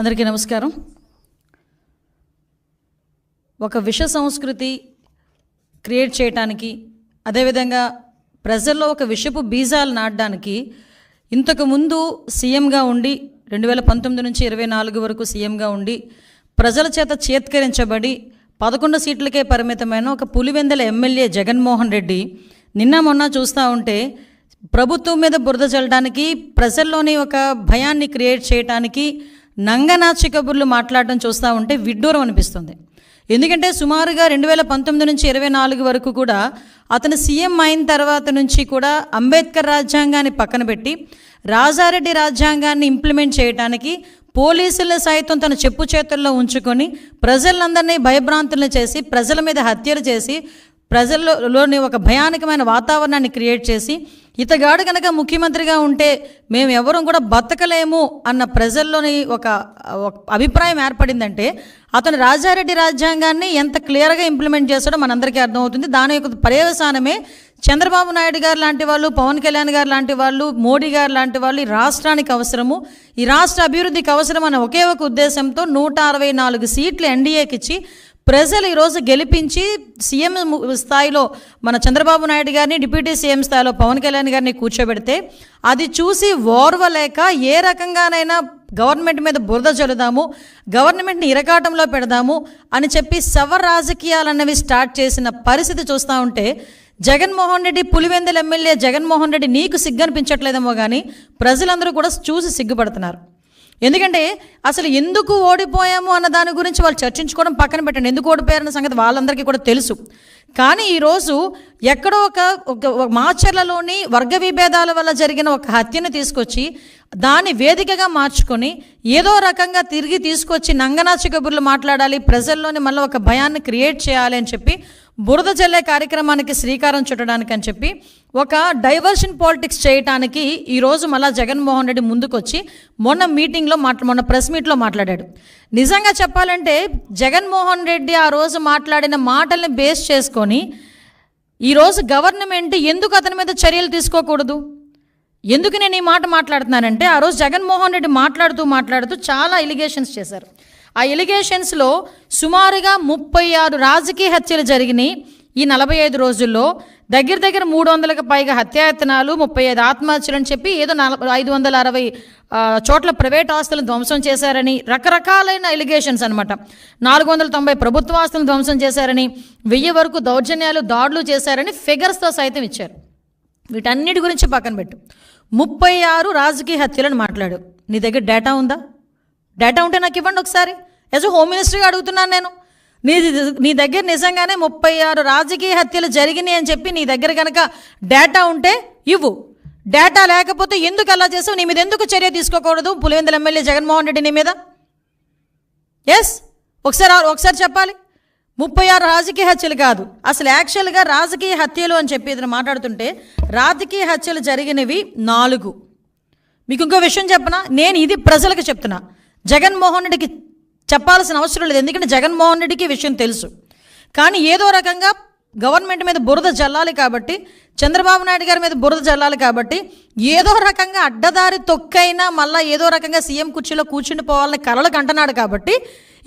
అందరికీ నమస్కారం. ఒక విష సంస్కృతి క్రియేట్ చేయడానికి, అదేవిధంగా ప్రజల్లో ఒక విషపు బీజాలు నాటడానికి ఇంతకుముందు సీఎంగా ఉండి 2019 నుంచి 24 వరకు సీఎంగా ఉండి ప్రజల చేత చేత్కరించబడి 11 సీట్లకే పరిమితమైన ఒక పులివెందుల ఎమ్మెల్యే జగన్మోహన్ రెడ్డి నిన్న మొన్న చూస్తూ ఉంటే ప్రభుత్వం మీద బురద చల్లడానికి, ప్రజల్లోని ఒక భయాన్ని క్రియేట్ చేయడానికి నంగనాచి కబుర్లు మాట్లాడడం చూస్తూ ఉంటే విడ్డూరం అనిపిస్తుంది. ఎందుకంటే సుమారుగా 2019 నుంచి 24 వరకు కూడా అతను సీఎం అయిన తర్వాత నుంచి కూడా అంబేద్కర్ రాజ్యాంగాన్ని పక్కన పెట్టి రాజారెడ్డి రాజ్యాంగాన్ని ఇంప్లిమెంట్ చేయడానికి పోలీసుల సైతం తన చెప్పు చేతుల్లో ఉంచుకొని ప్రజలందరినీ భయభ్రాంతులను చేసి, ప్రజల మీద హత్యలు చేసి, ప్రజల్లోని ఒక భయానకమైన వాతావరణాన్ని క్రియేట్ చేసి, ఇతగాడు కనుక ముఖ్యమంత్రిగా ఉంటే మేము ఎవరూ కూడా బతకలేము అన్న ప్రజల్లోని ఒక అభిప్రాయం ఏర్పడిందంటే అతను రాజారెడ్డి రాజ్యాంగాన్ని ఎంత క్లియర్గా ఇంప్లిమెంట్ చేస్తాడో మనందరికీ అర్థమవుతుంది. దాని యొక్క పర్యవసానమే చంద్రబాబు నాయుడు గారు లాంటి వాళ్ళు, పవన్ కళ్యాణ్ గారు లాంటి వాళ్ళు, మోడీ గారు లాంటి వాళ్ళు ఈ రాష్ట్రానికి అవసరము, ఈ రాష్ట్ర అభివృద్ధికి అవసరం అన్న ఒకే ఒక ఉద్దేశంతో 164 సీట్లు ఎన్డీఏకి ఇచ్చి ప్రజలు ఈరోజు గెలిపించి సీఎం స్థాయిలో మన చంద్రబాబు నాయుడు గారిని, డిప్యూటీ సీఎం స్థాయిలో పవన్ కళ్యాణ్ గారిని కూర్చోబెడితే అది చూసి ఓర్వలేక ఏ రకంగానైనా గవర్నమెంట్ మీద బురద చల్లుదాము, గవర్నమెంట్ని ఇరకాటంలో పెడదాము అని చెప్పి శవ రాజకీయాలు అన్నవి స్టార్ట్ చేసిన పరిస్థితి చూస్తూ ఉంటే జగన్మోహన్ రెడ్డి, పులివెందుల ఎమ్మెల్యే జగన్మోహన్ రెడ్డి నీకు సిగ్గనిపించట్లేదేమో కానీ ప్రజలందరూ కూడా చూసి సిగ్గుపడుతున్నారు. ఎందుకంటే అసలు ఎందుకు ఓడిపోయాము అన్న దాని గురించి వాళ్ళు చర్చించుకోవడం పక్కన పెట్టండి. ఎందుకు ఓడిపోయారన్న సంగతి వాళ్ళందరికీ కూడా తెలుసు. కానీ ఈరోజు ఎక్కడో ఒక మాచర్లలోని వర్గ విభేదాల వల్ల జరిగిన ఒక హత్యను తీసుకొచ్చి దాన్ని వేదికగా మార్చుకొని ఏదో రకంగా తిరిగి తీసుకొచ్చి నంగనాచి కబుర్లు మాట్లాడాలి, ప్రజల్లోని మళ్ళీ ఒక భయాన్ని క్రియేట్ చేయాలి అని చెప్పి బురద జల్లే కార్యక్రమానికి శ్రీకారం చుట్టడానికి అని చెప్పి ఒక డైవర్షన్ పాలిటిక్స్ చేయడానికి ఈరోజు మళ్ళీ జగన్మోహన్ రెడ్డి ముందుకొచ్చి మొన్న ప్రెస్ మీట్లో మాట్లాడాడు. నిజంగా చెప్పాలంటే జగన్మోహన్ రెడ్డి ఆ రోజు మాట్లాడిన మాటల్ని బేస్ చేసుకొని ఈరోజు గవర్నమెంట్ ఎందుకు అతని మీద చర్యలు తీసుకోకూడదు? ఎందుకు నేను ఈ మాట మాట్లాడుతున్నానంటే ఆ రోజు జగన్మోహన్ రెడ్డి మాట్లాడుతూ చాలా ఎలిగేషన్స్ చేశారు. ఆ ఎలిగేషన్స్లో సుమారుగా 36 రాజకీయ హత్యలు జరిగినాయి ఈ 45 రోజుల్లో. దగ్గర 300కు పైగా హత్యాయత్నాలు, 35 ఆత్మహత్యలు అని చెప్పి ఏదో 560 చోట్ల ప్రైవేట్ ఆస్తులను ధ్వంసం చేశారని రకరకాలైన ఎలిగేషన్స్ అనమాట. 490 ప్రభుత్వ ఆస్తులను ధ్వంసం చేశారని, 1000 వరకు దౌర్జన్యాలు, దాడులు చేశారని ఫిగర్స్తో సైతం ఇచ్చారు. వీటన్నిటి గురించి పక్కన పెట్టు. 36 రాజకీయ హత్యలను మాట్లాడు. నీ దగ్గర డేటా ఉందా? డేటా ఉంటే నాకు ఇవ్వండి ఒకసారి. యాజ్ హోమ్ మినిస్టర్గా అడుగుతున్నాను నేను. నీ దగ్గర నిజంగానే 36 రాజకీయ హత్యలు జరిగినాయి అని చెప్పి నీ దగ్గర కనుక డేటా ఉంటే ఇవ్వు. డేటా లేకపోతే ఎందుకు అలా చేసావు? నీ మీద ఎందుకు చర్య తీసుకోకూడదు పులివెందుల ఎమ్మెల్యే జగన్మోహన్ రెడ్డి నీ మీద? ఎస్, ఒకసారి చెప్పాలి. 36 రాజకీయ హత్యలు కాదు, అసలు యాక్చువల్గా రాజకీయ హత్యలు అని చెప్పి ఏదైనా మాట్లాడుతుంటే రాజకీయ హత్యలు జరిగినవి 4. మీకు ఇంకో విషయం చెప్పనా? నేను ఇది ప్రజలకు చెప్తున్నా, జగన్మోహన్ రెడ్డికి చెప్పాల్సిన అవసరం లేదు. ఎందుకంటే జగన్మోహన్ రెడ్డికి విషయం తెలుసు. కానీ ఏదో రకంగా గవర్నమెంట్ మీద బురద జల్లాలి కాబట్టి, చంద్రబాబు నాయుడు గారి మీద బురద జల్లాలి కాబట్టి ఏదో రకంగా అడ్డదారి తొక్కైనా మళ్ళీ ఏదో రకంగా సీఎం కుర్చీలో కూర్చుని పోవాలని కలలకు అంటున్నాడు కాబట్టి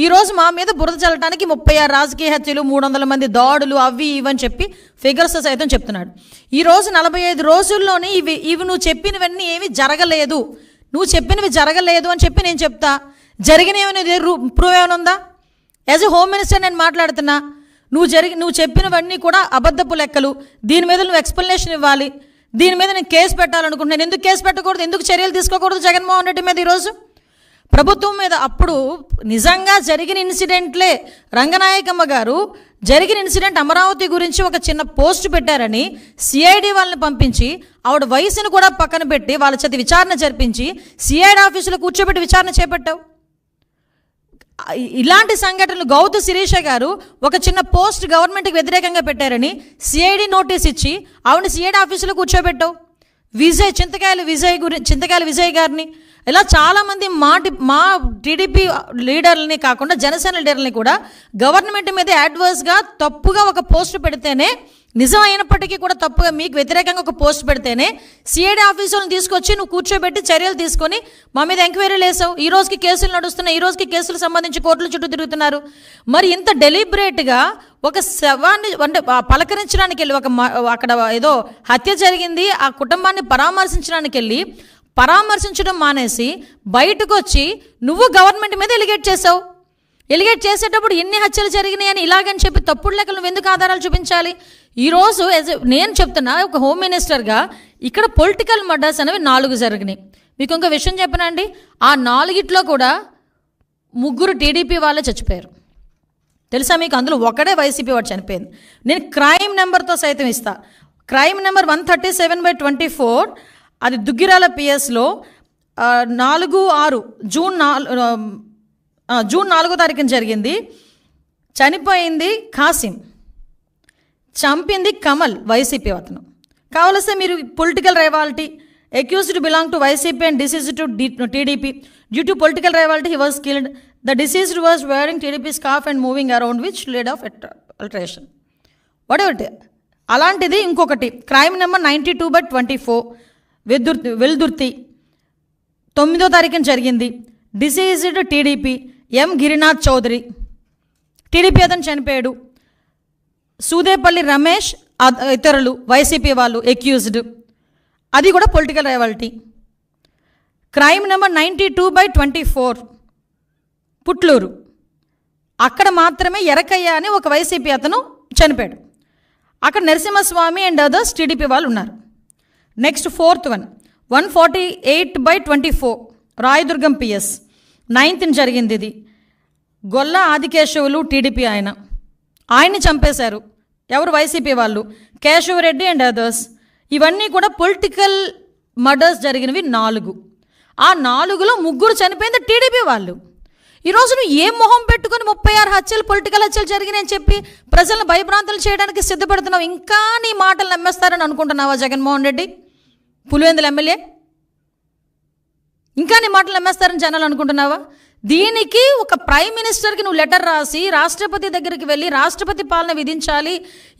ఈరోజు మా మీద బురద చల్లడానికి 36 రాజకీయ హత్యలు, 300 మంది దాడులు, అవి ఇవని చెప్పి ఫిగర్స్ సైతం చెప్తున్నాడు. ఈరోజు 45 రోజుల్లోనే ఇవి నువ్వు చెప్పినవన్నీ ఏమీ జరగలేదు, నువ్వు చెప్పినవి జరగలేదు అని చెప్పి నేను చెప్తా. జరిగినవి ప్రూవ్ ఏమైనా ఉందా? యాజ్ ఎ హోమ్ మినిస్టర్ నేను మాట్లాడుతున్నా. నువ్వు చెప్పినవన్నీ కూడా అబద్ధపు లెక్కలు. దీని మీద నువ్వు ఎక్స్ప్లెనేషన్ ఇవ్వాలి. దీని మీద నేను కేసు పెట్టాలనుకుంటున్నాను. ఎందుకు కేసు పెట్టకూడదు? ఎందుకు చర్యలు తీసుకోకూడదు జగన్మోహన్ రెడ్డి మీద? ఈరోజు ప్రభుత్వం మీద అప్పుడు నిజంగా జరిగిన ఇన్సిడెంట్లే రంగనాయకమ్మ గారు జరిగిన ఇన్సిడెంట్ అమరావతి గురించి ఒక చిన్న పోస్ట్ పెట్టారని సిఐడి వాళ్ళని పంపించి ఆవిడ వయసును కూడా పక్కన పెట్టి వాళ్ళ చేత విచారణ జరిపించి సిఐడి ఆఫీసులో కూర్చోబెట్టి విచారణ చేపట్టావు. ఇలాంటి సంఘటనలు గౌతు శిరీష గారు ఒక చిన్న పోస్ట్ గవర్నమెంట్కి వ్యతిరేకంగా పెట్టారని సిఐడి నోటీస్ ఇచ్చి ఆవిడని సిఐడి ఆఫీసులో కూర్చోబెట్టావు. చింతకాయల విజయ్ గారిని ఇలా చాలామంది మా టీడీపీ లీడర్లని కాకుండా జనసేన లీడర్లని కూడా గవర్నమెంట్ మీద యాడ్వర్స్గా తప్పుగా ఒక పోస్ట్ పెడితేనే, నిజం అయినప్పటికీ కూడా తప్పుగా మీకు వ్యతిరేకంగా ఒక పోస్ట్ పెడితేనే సిఐడి ఆఫీసులను తీసుకొచ్చి నువ్వు కూర్చోబెట్టి చర్యలు తీసుకొని మా మీద ఎంక్వైరీలు వేసావు. ఈ రోజుకి కేసులు నడుస్తున్నాయి, ఈ రోజుకి కేసులు సంబంధించి కోర్టుల చుట్టూ తిరుగుతున్నారు. మరి ఇంత డెలిబరేట్గా ఒక శవాన్ని అంటే పలకరించడానికి వెళ్ళి అక్కడ ఏదో హత్య జరిగింది, ఆ కుటుంబాన్ని పరామర్శించడానికి వెళ్ళి పరామర్శించడం మానేసి బయటకు వచ్చి నువ్వు గవర్నమెంట్ మీద ఎలిగేట్ చేసావు. ఎలిగేట్ చేసేటప్పుడు ఎన్ని హత్యలు జరిగినాయి అని ఇలాగని చెప్పి తప్పుడు లెక్కలు నువ్వు ఎందుకు ఆధారాలు చూపించాలి? ఈరోజు నేను చెప్తున్నా, ఒక హోమ్ మినిస్టర్గా ఇక్కడ పొలిటికల్ మర్డర్స్ అనేవి 4 జరిగినాయి. మీకు ఇంకో విషయం చెప్పనండి, ఆ 4 కూడా 3 టీడీపీ వాళ్ళే చచ్చిపోయారు. తెలుసా మీకు? అందులో ఒకడే వైసీపీ వాడు చనిపోయింది. నేను క్రైమ్ నెంబర్తో సైతం ఇస్తా. క్రైమ్ నెంబర్ 137/24, అది దుగ్గిరాల పిఎస్లో 4/6 జూన్ 4వ తారీఖున జరిగింది. చనిపోయింది కాసిం, చంపింది కమల్, వైసీపీ అతను. కావలస్తే మీరు political rivalry, accused belong to YCP and deceased to TDP. Due to political rivalry he was killed. The deceased was wearing TDP scarf and moving around which led of altercation. What అలాంటిది ఇంకొకటి క్రైమ్ నెంబర్ 92/24 వెల్దుర్తి 9వ తారీఖున జరిగింది. Deceased TDP M Girinath Chowdary, TDP అతను చనిపోయాడు. సూదేపల్లి రమేష్ ఇతరులు YCP వాళ్ళు accused, అది కూడా political rivalry. Crime number 92/24 Putluru, అక్కడ మాత్రమే ఎరకయ్య అని ఒక వైసీపీ అతను చనిపోయాడు. అక్కడ నరసింహస్వామి అండ్ అదర్స్ టీడీపీ వాళ్ళు ఉన్నారు. Next 4th one 148/24 Rayadurgam PS 9th జరిగింది. ఇది గొల్ల ఆదికేశవులు టీడీపీ ఆయన్ని చంపేశారు. ఎవరు? వైసీపీ వాళ్ళు, కేశవరెడ్డి అండ్ అదర్స్. ఇవన్నీ కూడా పొలిటికల్ మర్డర్స్ జరిగినవి 4. ఆ 4లో 3 చనిపోయింది టీడీపీ వాళ్ళు. ఈరోజు నువ్వు ఏ మొహం పెట్టుకుని 36 హత్యలు పొలిటికల్ హత్యలు జరిగినాయని చెప్పి ప్రజలను భయభ్రాంతులు చేయడానికి సిద్ధపడుతున్నావు? ఇంకా నీ మాటలు నమ్మేస్తారని అనుకుంటున్నావా జగన్మోహన్ రెడ్డి, పులివెందుల ఎమ్మెల్యే? ఇంకా నీ మాటలు నమ్మేస్తారని జనాలు అనుకుంటున్నావా? దీనికి ఒక ప్రైమ్ మినిస్టర్కి నువ్వు లెటర్ రాసి రాష్ట్రపతి దగ్గరికి వెళ్ళి రాష్ట్రపతి పాలన విధించాలి,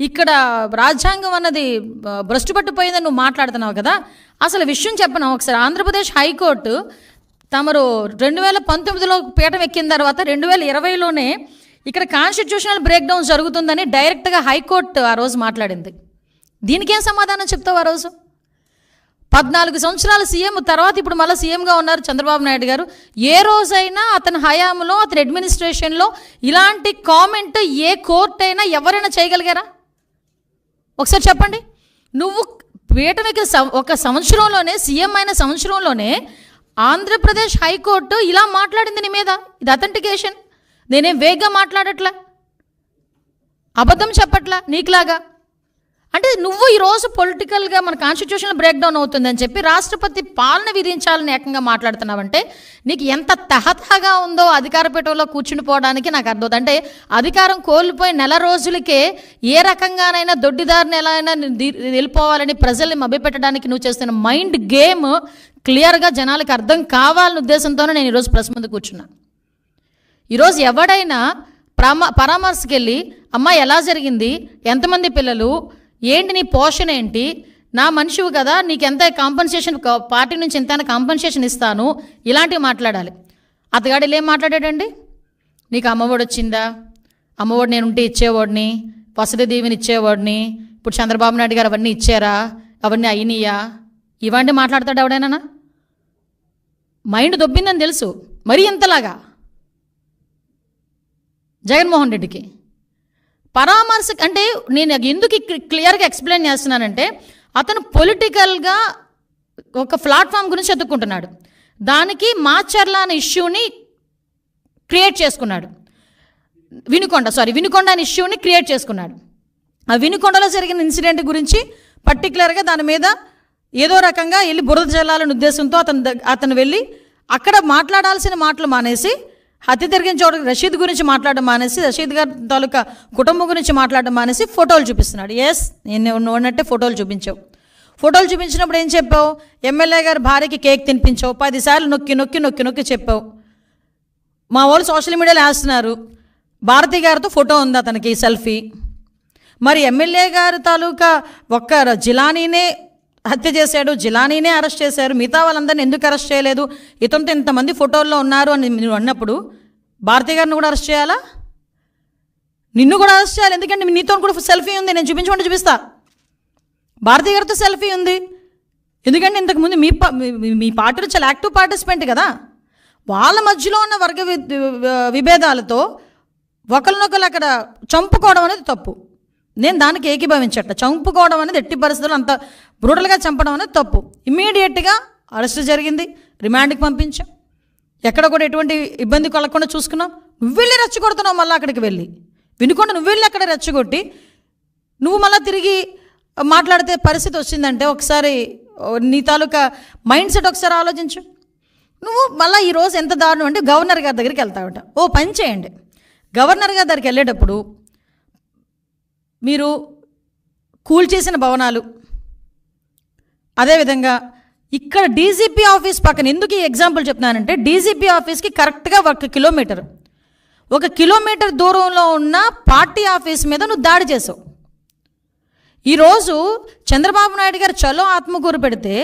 ఇక్కడ రాజ్యాంగం అన్నది భ్రష్టు పట్టిపోయిందని నువ్వు మాట్లాడుతున్నావు కదా. అసలు విషయం చెప్పను ఒకసారి. ఆంధ్రప్రదేశ్ హైకోర్టు తమరు 2019లో పీఠం ఎక్కిన తర్వాత 2020లోనే ఇక్కడ కాన్స్టిట్యూషనల్ బ్రేక్ డౌన్ జరుగుతుందని డైరెక్ట్గా హైకోర్టు ఆ రోజు మాట్లాడింది. దీనికేం సమాధానం చెప్తావు? ఆ రోజు 14 సంవత్సరాల సీఎం తర్వాత ఇప్పుడు మళ్ళీ సీఎంగా ఉన్నారు చంద్రబాబు నాయుడు గారు. ఏ రోజైనా అతని హయాంలో, అతని అడ్మినిస్ట్రేషన్లో ఇలాంటి కామెంట్ ఏ కోర్టు అయినా ఎవరైనా చేయగలిగారా? ఒకసారి చెప్పండి. నువ్వు పీఠం ఎక్కిన ఒక సంవత్సరంలోనే, సీఎం అయిన సంవత్సరంలోనే ఆంధ్రప్రదేశ్ హైకోర్టు ఇలా మాట్లాడింది నీ మీద. ఇది అథెంటికేషన్. నేనేం వేగ్గా మాట్లాడట్లా, అబద్ధం చెప్పట్లా నీకులాగా. అంటే నువ్వు ఈరోజు పొలిటికల్గా మన కాన్స్టిట్యూషన్ బ్రేక్ డౌన్ అవుతుందని చెప్పి రాష్ట్రపతి పాలన విధించాలని ఏకంగా మాట్లాడుతున్నావంటే నీకు ఎంత తహతహగా ఉందో అధికార పీఠంలో కూర్చుని పోవడానికి నాకు అర్థం. అంటే అధికారం కోల్పోయి నెల రోజులకే ఏ రకంగానైనా దొడ్డిదారిని ఎలా అయినా వెళ్ళిపోవాలని ప్రజల్ని మభ్యపెట్టడానికి నువ్వు చేస్తున్న మైండ్ గేమ్ క్లియర్గా జనాలకు అర్థం కావాలనే ఉద్దేశంతోనే నేను ఈరోజు ప్రెస్ ముందు కూర్చున్నాను. ఈరోజు ఎవడైనా పరామర్శకి వెళ్ళి అమ్మ ఎలా జరిగింది, ఎంతమంది పిల్లలు, ఏంటి నీ పోషణ ఏంటి, నా మనిషివి కదా, నీకు ఎంత కాంపన్సేషన్, పార్టీ నుంచి ఎంత కాంపన్సేషన్ ఇస్తాను, ఇలాంటివి మాట్లాడాలి. అతగాడు ఏం మాట్లాడాడండి? నీకు అమ్మఒడి వచ్చిందా, అమ్మఒడి నేను ఉంటే ఇచ్చేవాడిని, వసతి దీవెని ఇచ్చేవాడిని, ఇప్పుడు చంద్రబాబు నాయుడు గారు అవన్నీ ఇచ్చారా, అవన్నీ అయినాయా, ఇవన్నీ మాట్లాడతాడు ఎవడైనా? మైండ్ దొబ్బిందని తెలుసు. మరీ ఇంతలాగా జగన్మోహన్ రెడ్డికి పరామర్శ అంటే నేను ఎందుకు క్లియర్గా ఎక్స్ప్లెయిన్ చేస్తున్నానంటే అతను పొలిటికల్గా ఒక ప్లాట్ఫామ్ గురించి ఎత్తుక్కుంటున్నాడు. దానికి మాచర్ల అనే ఇష్యూని క్రియేట్ చేసుకున్నాడు. వినుకొండ అనే ఇష్యూని క్రియేట్ చేసుకున్నాడు. ఆ వినుకొండలో జరిగిన ఇన్సిడెంట్ గురించి పర్టికులర్గా దాని మీద ఏదో రకంగా వెళ్ళి బురద జల్లాలనే ఉద్దేశంతో అతను వెళ్ళి అక్కడ మాట్లాడాల్సిన మాటలు మానేసి, హత్య జరిగిన చోట రషీద్ గురించి మాట్లాడడం మానేసి, రషీద్ గారి తాలూకా కుటుంబం గురించి మాట్లాడడం మానేసి ఫోటోలు చూపిస్తున్నాడు. ఎస్, నేను ఉన్నట్టే ఫోటోలు చూపించావు. ఫోటోలు చూపించినప్పుడు ఏం చెప్పావు? ఎమ్మెల్యే గారు భార్యకి కేక్ తినిపించావు, 10 సార్లు నొక్కి నొక్కి నొక్కి నొక్కి చెప్పావు. మా వాళ్ళు సోషల్ మీడియాలో వేస్తున్నారు, భారతి గారితో ఫోటో ఉంది అతనికి సెల్ఫీ. మరి ఎమ్మెల్యే గారి తాలూకా ఒక్క జిలానీనే హత్య చేశాడు, జిలానీనే అరెస్ట్ చేశారు, మిగతా వాళ్ళందరినీ ఎందుకు అరెస్ట్ చేయలేదు? ఇతనితో ఇంతమంది ఫోటోల్లో ఉన్నారు అని నువ్వు అన్నప్పుడు భారతి గారిని కూడా అరెస్ట్ చేయాలా? నిన్ను కూడా అరెస్ట్ చేయాలి, ఎందుకంటే నీతో కూడా సెల్ఫీ ఉంది. నేను చూపించమంటే చూపిస్తా. భారతి గారితో సెల్ఫీ ఉంది, ఎందుకంటే ఇంతకుముందు మీ పార్టీలో చాలా యాక్టివ్ పార్టిసిపెంట్ కదా. వాళ్ళ మధ్యలో ఉన్న వర్గ విభేదాలతో ఒకరినొకరు అక్కడ చంపుకోవడం అనేది తప్పు. నేను దానికి ఏకీభవించట. చంపుకోవడం అనేది ఎట్టి పరిస్థితుల్లో అంత బ్రూటల్గా చంపడం అనేది తప్పు. ఇమ్మీడియట్గా అరెస్ట్ జరిగింది, రిమాండ్కి పంపించాం. ఎక్కడ కూడా ఎటువంటి ఇబ్బంది కలగకుండా చూసుకున్నాం. నువ్వు వెళ్ళి రెచ్చగొడుతున్నావు, మళ్ళీ అక్కడికి వెళ్ళి వినుకుండా నువ్వు వెళ్ళి అక్కడ రెచ్చగొట్టి నువ్వు మళ్ళీ తిరిగి మాట్లాడితే పరిస్థితి వచ్చిందంటే ఒకసారి నీ తాలూకా మైండ్ సెట్ ఒకసారి ఆలోచించు. నువ్వు మళ్ళీ ఈరోజు ఎంత దారుణం అంటే గవర్నర్ గారి దగ్గరికి వెళ్తావట. ఓ పని చేయండి, గవర్నర్ గారి దగ్గరికి వెళ్ళేటప్పుడు మీరు కూల్చేసిన భవనాలు, అదేవిధంగా ఇక్కడ డీజీపీ ఆఫీస్ పక్కన, ఎందుకు ఈ ఎగ్జాంపుల్ చెప్తున్నానంటే డీజీపీ ఆఫీస్కి కరెక్ట్గా 1 కిలోమీటర్ దూరంలో ఉన్న పార్టీ ఆఫీస్ మీద నువ్వు దాడి చేసావు. ఈరోజు చంద్రబాబు నాయుడు గారు చలో ఆత్మకూరు పెడితే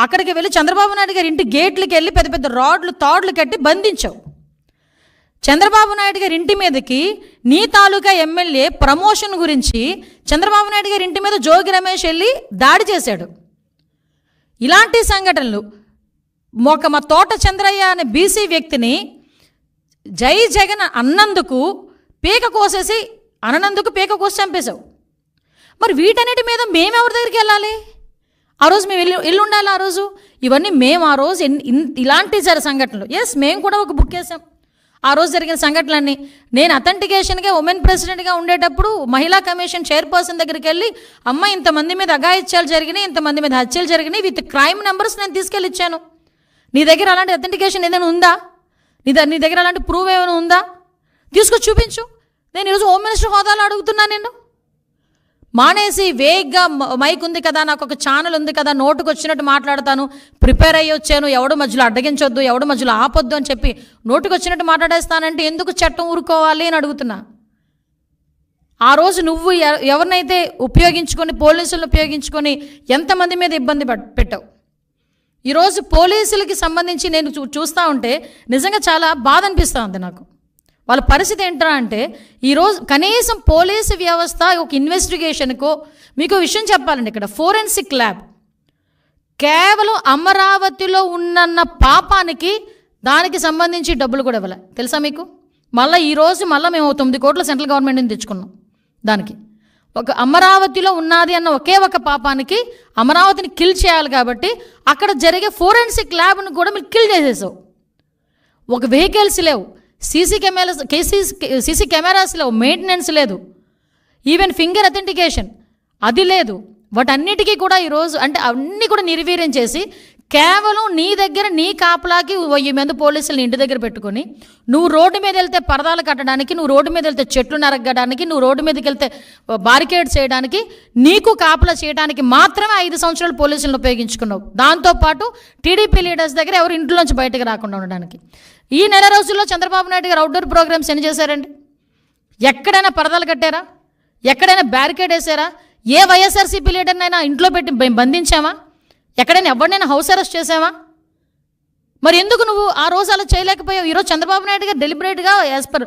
అక్కడికి వెళ్ళి చంద్రబాబు నాయుడు గారి ఇంటి గేట్లకి వెళ్ళి పెద్ద పెద్ద రాడ్లు తాడ్లు కట్టి బంధించావు. చంద్రబాబు నాయుడు గారి ఇంటి మీదకి నీ తాలూకా ఎమ్మెల్యే ప్రమోషన్ గురించి చంద్రబాబు నాయుడు గారి ఇంటి మీద జోగి రమేష్ వెళ్ళి దాడి చేశాడు. ఇలాంటి సంఘటనలు మా తోట చంద్రయ్య అనే బీసీ వ్యక్తిని జై జగన్ అన్నందుకు పీక కోసి చంపేశావు. మరి వీటన్నిటి మీద మేము ఎవరి దగ్గరికి వెళ్ళాలి? ఆ రోజు మేము ఇల్లు ఉండాలి. ఆ రోజు ఇవన్నీ మేము ఆ రోజు ఇలాంటి సంఘటనలు మేము కూడా ఒక బుక్ వేసాం. ఆ రోజు జరిగిన సంఘటనలన్నీ నేను అథెంటికేషన్గా ఉమెన్ ప్రెసిడెంట్గా ఉండేటప్పుడు మహిళా కమిషన్ చైర్పర్సన్ దగ్గరికి వెళ్ళి అమ్మ ఇంతమంది మీద అఘాయిత్యాలు జరిగినాయి, ఇంతమంది మీద హత్యలు జరిగినాయి, విత్ క్రైమ్ నెంబర్స్ నేను తీసుకెళ్ళి ఇచ్చాను. నీ దగ్గర అలాంటి అథెంటికేషన్ ఏదైనా ఉందా? నీ దగ్గర అలాంటి ప్రూవ్ ఏమైనా ఉందా? తీసుకొచ్చి చూపించు. నేను ఈరోజు హోమ్ మినిస్టర్ హోదాలో అడుగుతున్నాను. నేను మానేసి వేగ్గా మైక్ ఉంది కదా, నాకు ఒక ఛానల్ ఉంది కదా, నోటుకు వచ్చినట్టు మాట్లాడతాను, ప్రిపేర్ అయ్యి వచ్చాను, ఎవడు మధ్యలో అడ్డగించొద్దు, ఎవడు మధ్యలో ఆపొద్దు అని చెప్పి నోటుకు వచ్చినట్టు మాట్లాడేస్తానంటే ఎందుకు చట్టం ఊరుకోవాలి అని అడుగుతున్నా. ఆ రోజు నువ్వు ఎవరినైతే ఉపయోగించుకొని, పోలీసులను ఉపయోగించుకొని ఎంతమంది మీద ఇబ్బంది పెట్టావు. ఈరోజు పోలీసులకి సంబంధించి నేను చూస్తూ ఉంటే నిజంగా చాలా బాధ అనిపిస్తూ ఉంది నాకు. వాళ్ళ పరిస్థితి ఏంటా అంటే ఈరోజు కనీసం పోలీసు వ్యవస్థ ఒక ఇన్వెస్టిగేషన్కో, మీకు విషయం చెప్పాలండి, ఇక్కడ ఫోరెన్సిక్ ల్యాబ్ కేవలం అమరావతిలో ఉన్న పాపానికి దానికి సంబంధించి డబ్బులు కూడా ఇవ్వలే, తెలుసా మీకు? మళ్ళీ ఈరోజు మేము 9 కోట్ల సెంట్రల్ గవర్నమెంట్ నుంచి తెచ్చుకున్నాం. దానికి ఒక అమరావతిలో ఉన్నది అన్న ఒకే ఒక పాపానికి అమరావతిని కిల్ చేయాలి కాబట్టి అక్కడ జరిగే ఫోరెన్సిక్ ల్యాబ్ను కూడా మీరు కిల్ చేసేసావు. ఒక వెహికల్స్ లేవు, సీసీ కెమెరాస్ లేవు, మెయింటెనెన్స్ లేదు, ఈవెన్ ఫింగర్ అథెంటికేషన్ అది లేదు. వాటన్నిటికీ కూడా ఈరోజు అంటే అన్నీ కూడా నిర్వీర్యం చేసి కేవలం నీ దగ్గర నీ కాపలాకి 1000 మంది పోలీసులను ఇంటి దగ్గర పెట్టుకొని నువ్వు రోడ్డు మీద వెళ్తే పరదాలు కట్టడానికి, నువ్వు రోడ్డు మీద వెళ్తే చెట్లు నరగడానికి, నువ్వు రోడ్డు మీదకి వెళ్తే బారికేడ్ చేయడానికి, నీకు కాపలా చేయడానికి మాత్రమే 5 సంవత్సరాలు పోలీసులను ఉపయోగించుకున్నావు. దాంతోపాటు టీడీపీ లీడర్స్ దగ్గర ఎవరు ఇంట్లోంచి బయటకు రాకుండా ఉండడానికి. ఈ నెల రోజుల్లో చంద్రబాబు నాయుడు గారు అవుట్డోర్ ప్రోగ్రామ్స్ ఎన్ని చేశారండి? ఎక్కడైనా పరదాలు కట్టారా? ఎక్కడైనా బ్యారికేడ్ వేసారా? ఏ వైఎస్ఆర్సీపీ లీడర్నైనా ఇంట్లో పెట్టి బంధించామా? ఎక్కడైనా ఎవరినైనా హౌస్ అరెస్ట్ చేసావా? మరి ఎందుకు నువ్వు ఆ రోజు అలా చేయలేకపోయావు? ఈరోజు చంద్రబాబు నాయుడు గారు డెలిబరేట్గా యాజ్ పర్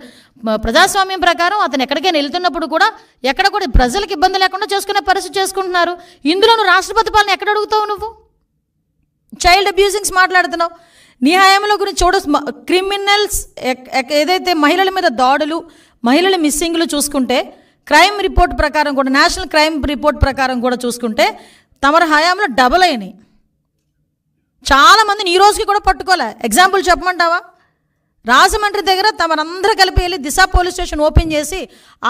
ప్రజాస్వామ్యం ప్రకారం అతను ఎక్కడికైనా వెళ్తున్నప్పుడు కూడా ఎక్కడ కూడా ప్రజలకు ఇబ్బంది లేకుండా చేసుకునే పరిస్థితి చేసుకుంటున్నారు. ఇందులో నువ్వు రాష్ట్రపతి పాలన ఎక్కడ అడుగుతావు? నువ్వు చైల్డ్ అబ్యూజింగ్స్ మాట్లాడుతున్నావు. నీ హయాంలో గురించి క్రిమినల్స్ ఏదైతే మహిళల మీద దాడులు, మహిళల మిస్సింగ్లు చూసుకుంటే క్రైమ్ రిపోర్ట్ ప్రకారం కూడా, నేషనల్ క్రైమ్ రిపోర్ట్ ప్రకారం కూడా చూసుకుంటే తమరి హయాంలో డబుల్ అయినాయి. చాలామందిని ఈ రోజుకి కూడా పట్టుకోలే. ఎగ్జాంపుల్ చెప్పమంటావా? రాజమండ్రి దగ్గర తమరందరూ కలిపి వెళ్ళి దిశ పోలీస్ స్టేషన్ ఓపెన్ చేసి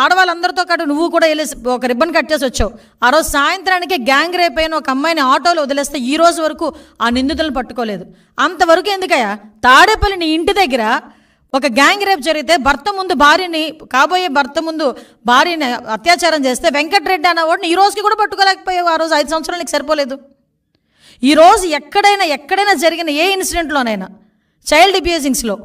ఆడవాళ్ళందరితో పాటు నువ్వు కూడా వెళ్ళి ఒక రిబ్బన్ కట్ చేసి వచ్చావు. ఆ రోజు సాయంత్రానికి గ్యాంగ్ రేప్ అయిన ఒక అమ్మాయిని ఆటోలో వదిలేస్తే ఈ రోజు వరకు ఆ నిందితులను పట్టుకోలేదు. అంతవరకు ఎందుకయ్యా? తాడేపల్లి నీ ఇంటి దగ్గర ఒక గ్యాంగ్ రేప్ జరిగితే కాబోయే భర్త ముందు భార్యని అత్యాచారం చేస్తే వెంకటరెడ్డి అన్నవాడిని ఈ రోజుకి కూడా పట్టుకోలేకపోయావు. ఆ రోజు 5 సంవత్సరాలకి సరిపోలేదు. ఈరోజు ఎక్కడైనా జరిగిన ఏ ఇన్సిడెంట్లోనైనా చైల్డ్ అబ్యూజింగ్స్లో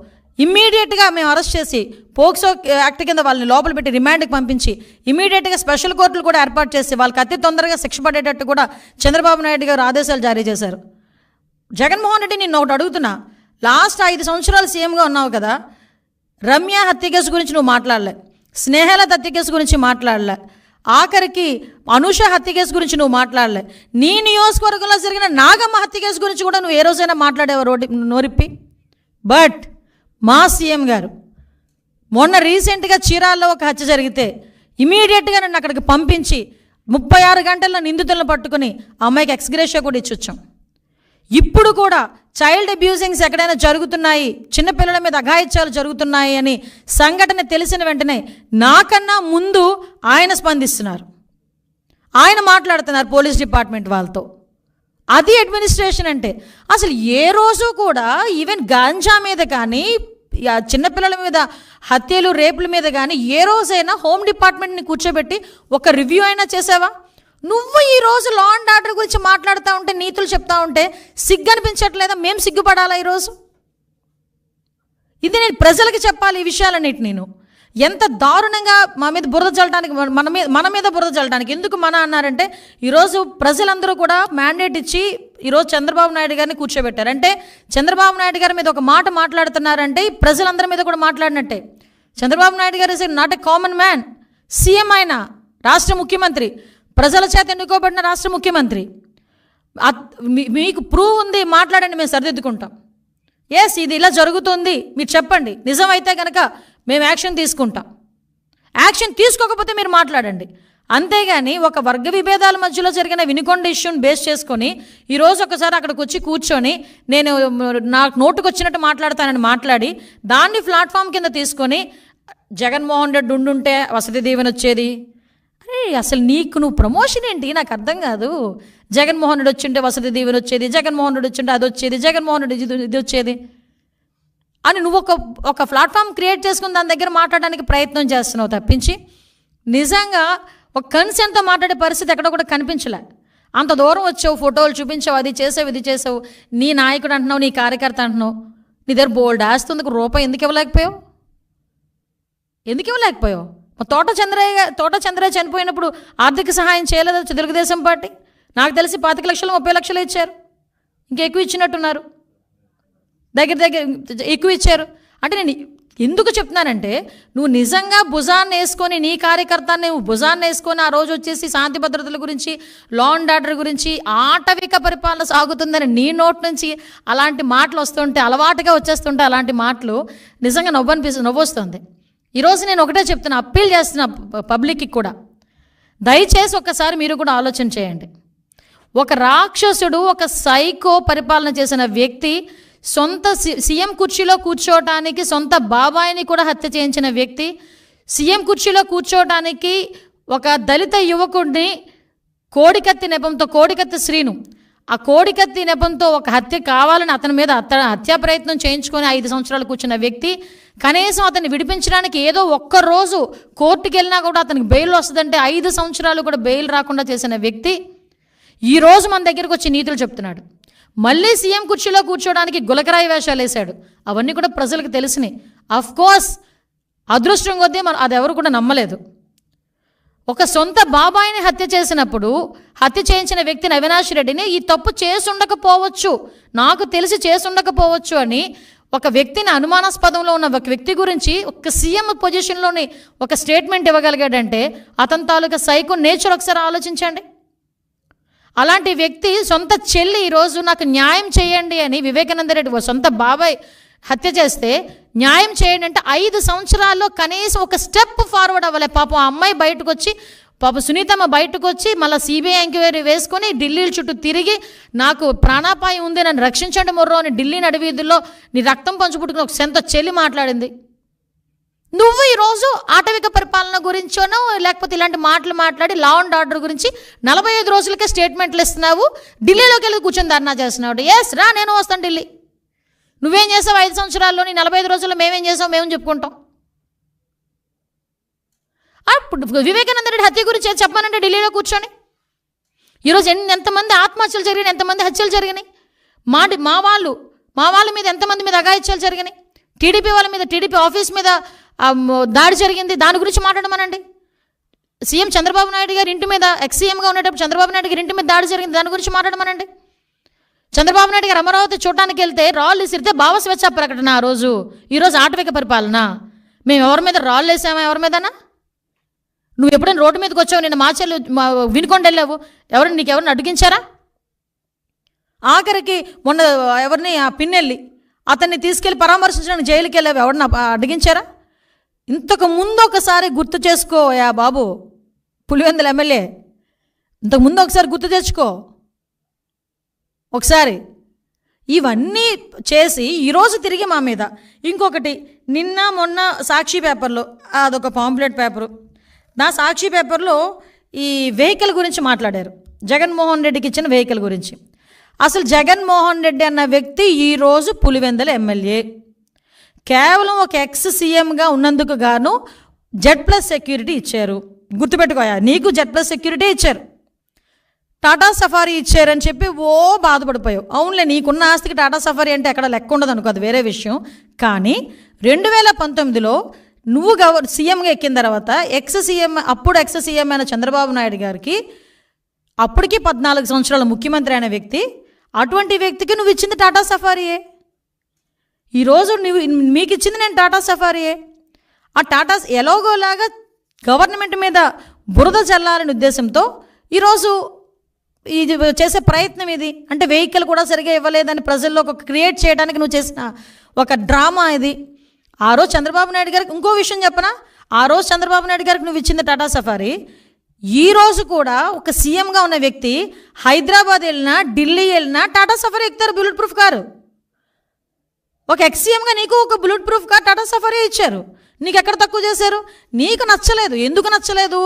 ఇమ్మీడియట్గా మేము అరెస్ట్ చేసి పోక్సో యాక్ట్ కింద వాళ్ళని లోపల పెట్టి రిమాండ్కి పంపించి ఇమ్మీడియట్గా స్పెషల్ కోర్టులు కూడా ఏర్పాటు చేసి వాళ్ళకి అతి తొందరగా శిక్ష పడేటట్టు కూడా చంద్రబాబు నాయుడు గారు ఆదేశాలు జారీ చేశారు. జగన్మోహన్ రెడ్డి నిన్ను ఒకటి అడుగుతున్నా, లాస్ట్ 5 సంవత్సరాలు సీఎంగా ఉన్నావు కదా, రమ్య హత్య కేసు గురించి నువ్వు మాట్లాడలే, స్నేహలత హత్య కేసు గురించి మాట్లాడలే, ఆఖరికి అనూష హత్య కేసు గురించి నువ్వు మాట్లాడలే, నీ నియోజకవర్గంలో జరిగిన నాగమ్మ హత్య కేసు గురించి కూడా నువ్వు ఏ రోజైనా మాట్లాడేవా నోరిప్పి? బట్ మా సీఎం గారు మొన్న రీసెంట్గా చీరాల్లో ఒక హత్య జరిగితే ఇమీడియట్గా నన్ను అక్కడికి పంపించి 36 గంటల్లో నిందితులను పట్టుకుని ఆ అమ్మాయికి ఎక్స్గ్రేషియా కూడా ఇచ్చొచ్చాం. ఇప్పుడు కూడా చైల్డ్ అబ్యూజింగ్స్ ఎక్కడైనా జరుగుతున్నాయి, చిన్నపిల్లల మీద అఘాయిత్యాలు జరుగుతున్నాయి అని సంఘటన తెలిసిన వెంటనే నాకన్నా ముందు ఆయన స్పందిస్తున్నారు, ఆయన మాట్లాడుతున్నారు పోలీస్ డిపార్ట్మెంట్ వాళ్ళతో. అది అడ్మినిస్ట్రేషన్ అంటే. అసలు ఏ రోజు కూడా ఈవెన్ గాంజా మీద కానీ చిన్నపిల్లల మీద హత్యలు రేపుల మీద కానీ ఏ రోజైనా హోమ్ డిపార్ట్మెంట్ని కూర్చోబెట్టి ఒక రివ్యూ అయినా చేసావా? నువ్వు ఈరోజు లా అండ్ ఆర్డర్ గురించి మాట్లాడుతూ ఉంటే, నీతులు చెప్తా ఉంటే సిగ్గు అనిపించట్లేదా? మేము సిగ్గుపడాలా ఈరోజు? ఇది నేను ప్రజలకి చెప్పాలి ఈ విషయాలన్నిటి. నేను ఎంత దారుణంగా మా మీద బురద చల్లడానికి, మన మీద బురద చల్లడానికి ఎందుకు మన అన్నారంటే, ఈరోజు ప్రజలందరూ కూడా మ్యాండేట్ ఇచ్చి ఈరోజు చంద్రబాబు నాయుడు గారిని కూర్చోబెట్టారు. అంటే చంద్రబాబు నాయుడు గారి మీద ఒక మాట మాట్లాడుతున్నారంటే ప్రజలందరి మీద కూడా మాట్లాడినట్టే. చంద్రబాబు నాయుడు గారు is not a common man. CM ఆయన, రాష్ట్ర ముఖ్యమంత్రి, ప్రజల చేత ఎన్నుకోబడిన రాష్ట్ర ముఖ్యమంత్రి. మీకు ప్రూవ్ ఉంది, మాట్లాడండి, మేము సరిదిద్దుకుంటాం. ఎస్, ఇది ఇలా జరుగుతుంది, మీరు చెప్పండి, నిజమైతే కనుక మేము యాక్షన్ తీసుకుంటాం. యాక్షన్ తీసుకోకపోతే మీరు మాట్లాడండి. అంతేగాని ఒక వర్గ విభేదాల మధ్యలో జరిగిన వినుకొండ ఇష్యూని బేస్ చేసుకొని ఈరోజు ఒకసారి అక్కడికి వచ్చి కూర్చొని నేను నాకు నోటుకు వచ్చినట్టు మాట్లాడతానని మాట్లాడి దాన్ని ప్లాట్ఫామ్ కింద తీసుకొని జగన్మోహన్ రెడ్డి ఉండుంటే వసతి దీవెన వచ్చేది. అరే అసలు నువ్వు ప్రమోషన్ ఏంటి నాకు అర్థం కాదు. జగన్మోహన్ రెడ్డి వచ్చింటే వసతి దీవెన వచ్చేది, జగన్మోహన్ రెడ్డి వచ్చింటే అది వచ్చేది, జగన్మోహన్ రెడ్డి ఇది వచ్చేది అని నువ్వు ఒక ప్లాట్ఫామ్ క్రియేట్ చేసుకుని దాని దగ్గర మాట్లాడడానికి ప్రయత్నం చేస్తున్నావు తప్పించి నిజంగా ఒక కన్సెంట్తో మాట్లాడే పరిస్థితి ఎక్కడ కూడా కనిపించలే. అంత దూరం వచ్చావు, ఫోటోలు చూపించావు, అది చేసావు, ఇది చేసావు, నీ నాయకుడు అంటున్నావు, నీ కార్యకర్త అంటున్నావు, నీ దగ్గర బోల్డ్ ఆస్తుంది, రూపాయి ఎందుకు ఇవ్వలేకపోయావు? తోట చంద్రయ్య చనిపోయినప్పుడు ఆర్థిక సహాయం చేయలేదు తెలుగుదేశం పార్టీ. నాకు తెలిసి 25 లక్షలు 30 లక్షలు ఇచ్చారు, ఇంకా ఎక్కువ ఇచ్చినట్టున్నారు, దగ్గర ఎక్కువ ఇచ్చారు. అంటే నేను ఎందుకు చెప్తున్నానంటే, నువ్వు నిజంగా భుజాన్ని వేసుకొని నీ కార్యకర్తని భుజాన్ని వేసుకొని ఆ రోజు వచ్చేసి శాంతి భద్రతల గురించి, లా అండ్ ఆర్డర్ గురించి, ఆటవిక పరిపాలన సాగుతుందని నీ నోట్ నుంచి అలాంటి మాటలు వస్తుంటే, అలవాటుగా వచ్చేస్తుంటే అలాంటి మాటలు నిజంగా నవ్వొస్తుంది. ఈరోజు నేను ఒకటే చెప్తున్నా, అప్పీల్ చేస్తున్నా పబ్లిక్కి కూడా, దయచేసి ఒక్కసారి మీరు కూడా ఆలోచన చేయండి. ఒక రాక్షసుడు, ఒక సైకో పరిపాలన చేసిన వ్యక్తి సొంత సీఎం కుర్చీలో కూర్చోవటానికి సొంత బాబాయిని కూడా హత్య చేయించిన వ్యక్తి, సీఎం కుర్చీలో కూర్చోవటానికి ఒక దళిత యువకుడిని కోడికత్తి నెపంతో, కోడికత్తి శ్రీను, ఆ కోడికత్తి నెపంతో ఒక హత్య కావాలని అతని మీద హత్యా ప్రయత్నం చేయించుకొని 5 సంవత్సరాలు కూర్చున్న వ్యక్తి, కనీసం అతన్ని విడిపించడానికి ఏదో ఒక్కరోజు కోర్టుకు వెళ్ళినా కూడా అతనికి బెయిల్ వస్తుందంటే 5 సంవత్సరాలు కూడా బెయిల్ రాకుండా చేసిన వ్యక్తి ఈరోజు మన దగ్గరకు వచ్చి నీతులు చెప్తున్నాడు. మళ్ళీ సీఎం కుర్చీలో కూర్చోడానికి గులకరాయి వేషాలు వేశాడు. అవన్నీ కూడా ప్రజలకు తెలిసినాయి. అఫ్కోర్స్ అదృష్టం కొద్దీ అది ఎవరు కూడా నమ్మలేదు. ఒక సొంత బాబాయిని హత్య చేసినప్పుడు హత్య చేయించిన వ్యక్తిని అవినాష్ రెడ్డిని ఈ తప్పు చేసుండకపోవచ్చు, నాకు తెలిసి చేసుండకపోవచ్చు అని ఒక వ్యక్తిని, అనుమానాస్పదంలో ఉన్న ఒక వ్యక్తి గురించి ఒక సీఎం పొజిషన్లోని ఒక స్టేట్మెంట్ ఇవ్వగలిగాడంటే అతని తాలూకా సైకో నేచర్ ఒకసారి ఆలోచించండి. అలాంటి వ్యక్తి సొంత చెల్లి ఈరోజు నాకు న్యాయం చేయండి అని వివేకానంద రెడ్డి సొంత బాబాయ్ హత్య చేస్తే న్యాయం చేయండి అంటే 5 సంవత్సరాల్లో కనీసం ఒక స్టెప్ ఫార్వర్డ్ అవ్వలే. పాపం ఆ అమ్మాయి బయటకు వచ్చి, పాప సునీతమ్మ బయటకు వచ్చి మళ్ళీ సిబిఐ ఎంక్వైరీ వేసుకొని ఢిల్లీ చుట్టూ తిరిగి నాకు ప్రాణాపాయం ఉంది, నన్ను రక్షించండి మొర్రో అని ఢిల్లీ నడివీధుల్లో నీ రక్తం పంచుపుట్టుకుని ఒక సొంత చెల్లి మాట్లాడింది. నువ్వు ఈరోజు ఆటవిక పరిపాలన గురించోనో లేకపోతే ఇలాంటి మాటలు మాట్లాడి లా అండ్ ఆర్డర్ గురించి 45 రోజులకే స్టేట్మెంట్లు ఇస్తున్నావు, ఢిల్లీలోకి వెళ్ళి కూర్చొని ధర్నా చేస్తున్నావు. ఎస్ రా, నేను వస్తాను ఢిల్లీ. నువ్వేం చేసావు 5 సంవత్సరాల్లో, నీ 45 రోజుల్లో మేమేం చేసావు మేము చెప్పుకుంటాం. అప్పుడు వివేకానంద రెడ్డి హత్య గురించి చెప్పానంటే ఢిల్లీలో కూర్చొని ఈరోజు ఎంతమంది ఆత్మహత్యలు జరిగినాయి, ఎంతమంది హత్యలు జరిగినాయి, మా వాళ్ళ మీద ఎంతమంది మీద అఘాయిత్యాలు జరిగినాయి, టీడీపీ వాళ్ళ మీద, టీడీపీ ఆఫీస్ మీద దాడి జరిగింది, దాని గురించి మాట్లాడమనండి. సీఎం చంద్రబాబు నాయుడు గారి ఇంటి మీద, ఎక్స్-సీఎంగా ఉండేటప్పుడు చంద్రబాబు నాయుడు గారి ఇంటి మీద దాడి జరిగింది, దాని గురించి మాట్లాడమనండి. చంద్రబాబు నాయుడు గారు అమరావతి చూడడానికి వెళ్తే రాళ్ళు విసిరితే భావ స్వేచ్ఛ ప్రకటన ఆ రోజు. ఈరోజు ఆటవిక పరిపాలన. మేము ఎవరి మీద రాళ్ళు వేసామా? ఎవరి మీదనా? నువ్వు ఎప్పుడైనా రోడ్డు మీదకి వచ్చావు, నిన్న మాచెల్లు వినుకొని వెళ్ళావు, నీకెవరిని అడ్డగించారా? ఆఖరికి మొన్న ఎవరిని ఆ పిన్నెళ్ళి అతన్ని తీసుకెళ్ళి పరామర్శించడానికి జైలుకి వెళ్ళావు, ఎవరిని అడ్డగించారా? ఇంతకు ముందు ఒకసారి గుర్తు చేసుకో యా బాబు, పులివెందుల ఎమ్మెల్యే, ఇంతకుముందు ఒకసారి గుర్తు తెచ్చుకో ఒకసారి. ఇవన్నీ చేసి ఈరోజు తిరిగి మా మీద. ఇంకొకటి, నిన్న మొన్న సాక్షి పేపర్లో, అదొక పాంప్లెట్ పేపరు, నా సాక్షి పేపర్లో ఈ వెహికల్ గురించి మాట్లాడారు, జగన్మోహన్ రెడ్డికి ఇచ్చిన వెహికల్ గురించి. అసలు జగన్మోహన్ రెడ్డి అన్న వ్యక్తి ఈరోజు పులివెందుల ఎమ్మెల్యే. కేవలం ఒక ఎక్స్-సీఎంగా ఉన్నందుకు గాను Z+ సెక్యూరిటీ ఇచ్చారు. గుర్తుపెట్టుకోయా, నీకు Z+ సెక్యూరిటీ ఇచ్చారు, టాటా సఫారీ ఇచ్చారని చెప్పి బాధపడిపోయావు. అవునులే, నీకున్న ఆస్తికి టాటా సఫారీ అంటే ఎక్కడ లెక్క ఉండదు అనుకో, అది వేరే విషయం. కానీ 2019లో నువ్వు సీఎంగా ఎక్కిన తర్వాత అప్పుడు ఎక్స్-సీఎం అయిన చంద్రబాబు నాయుడు గారికి, అప్పటికి 14 సంవత్సరాల ముఖ్యమంత్రి అయిన వ్యక్తి, అటువంటి వ్యక్తికి నువ్వు ఇచ్చింది టాటా సఫారీయే. ఈరోజు మీకు ఇచ్చింది నేను టాటా సఫారీయే. ఆ టాటా ఎలాగోలాగా గవర్నమెంట్ మీద బురద చల్లాలనే ఉద్దేశంతో ఈరోజు ఇది చేసే ప్రయత్నం ఇది. అంటే వెహికల్ కూడా సరిగా ఇవ్వలేదని ప్రజల్లో ఒక క్రియేట్ చేయడానికి నువ్వు చేసిన ఒక డ్రామా ఇది. ఆ రోజు చంద్రబాబు నాయుడు గారికి ఇంకో విషయం చెప్పనా, ఆ రోజు చంద్రబాబు నాయుడు గారికి నువ్వు ఇచ్చింది టాటా సఫారీ. ఈరోజు కూడా ఒక సీఎంగా ఉన్న వ్యక్తి హైదరాబాద్ వెళ్ళినా, ఢిల్లీ వెళ్ళినా టాటా సఫారీ ఎక్కుతారు, బుల్లెట్ ప్రూఫ్ కారు. ఒక ఎక్స్-సీఎంగా నీకు ఒక bullet proof car Tata safari ఇచ్చారు. నీకు ఎక్కడ తక్కువ చేశారు? నీకు నచ్చలేదు. ఎందుకు నచ్చలేదు?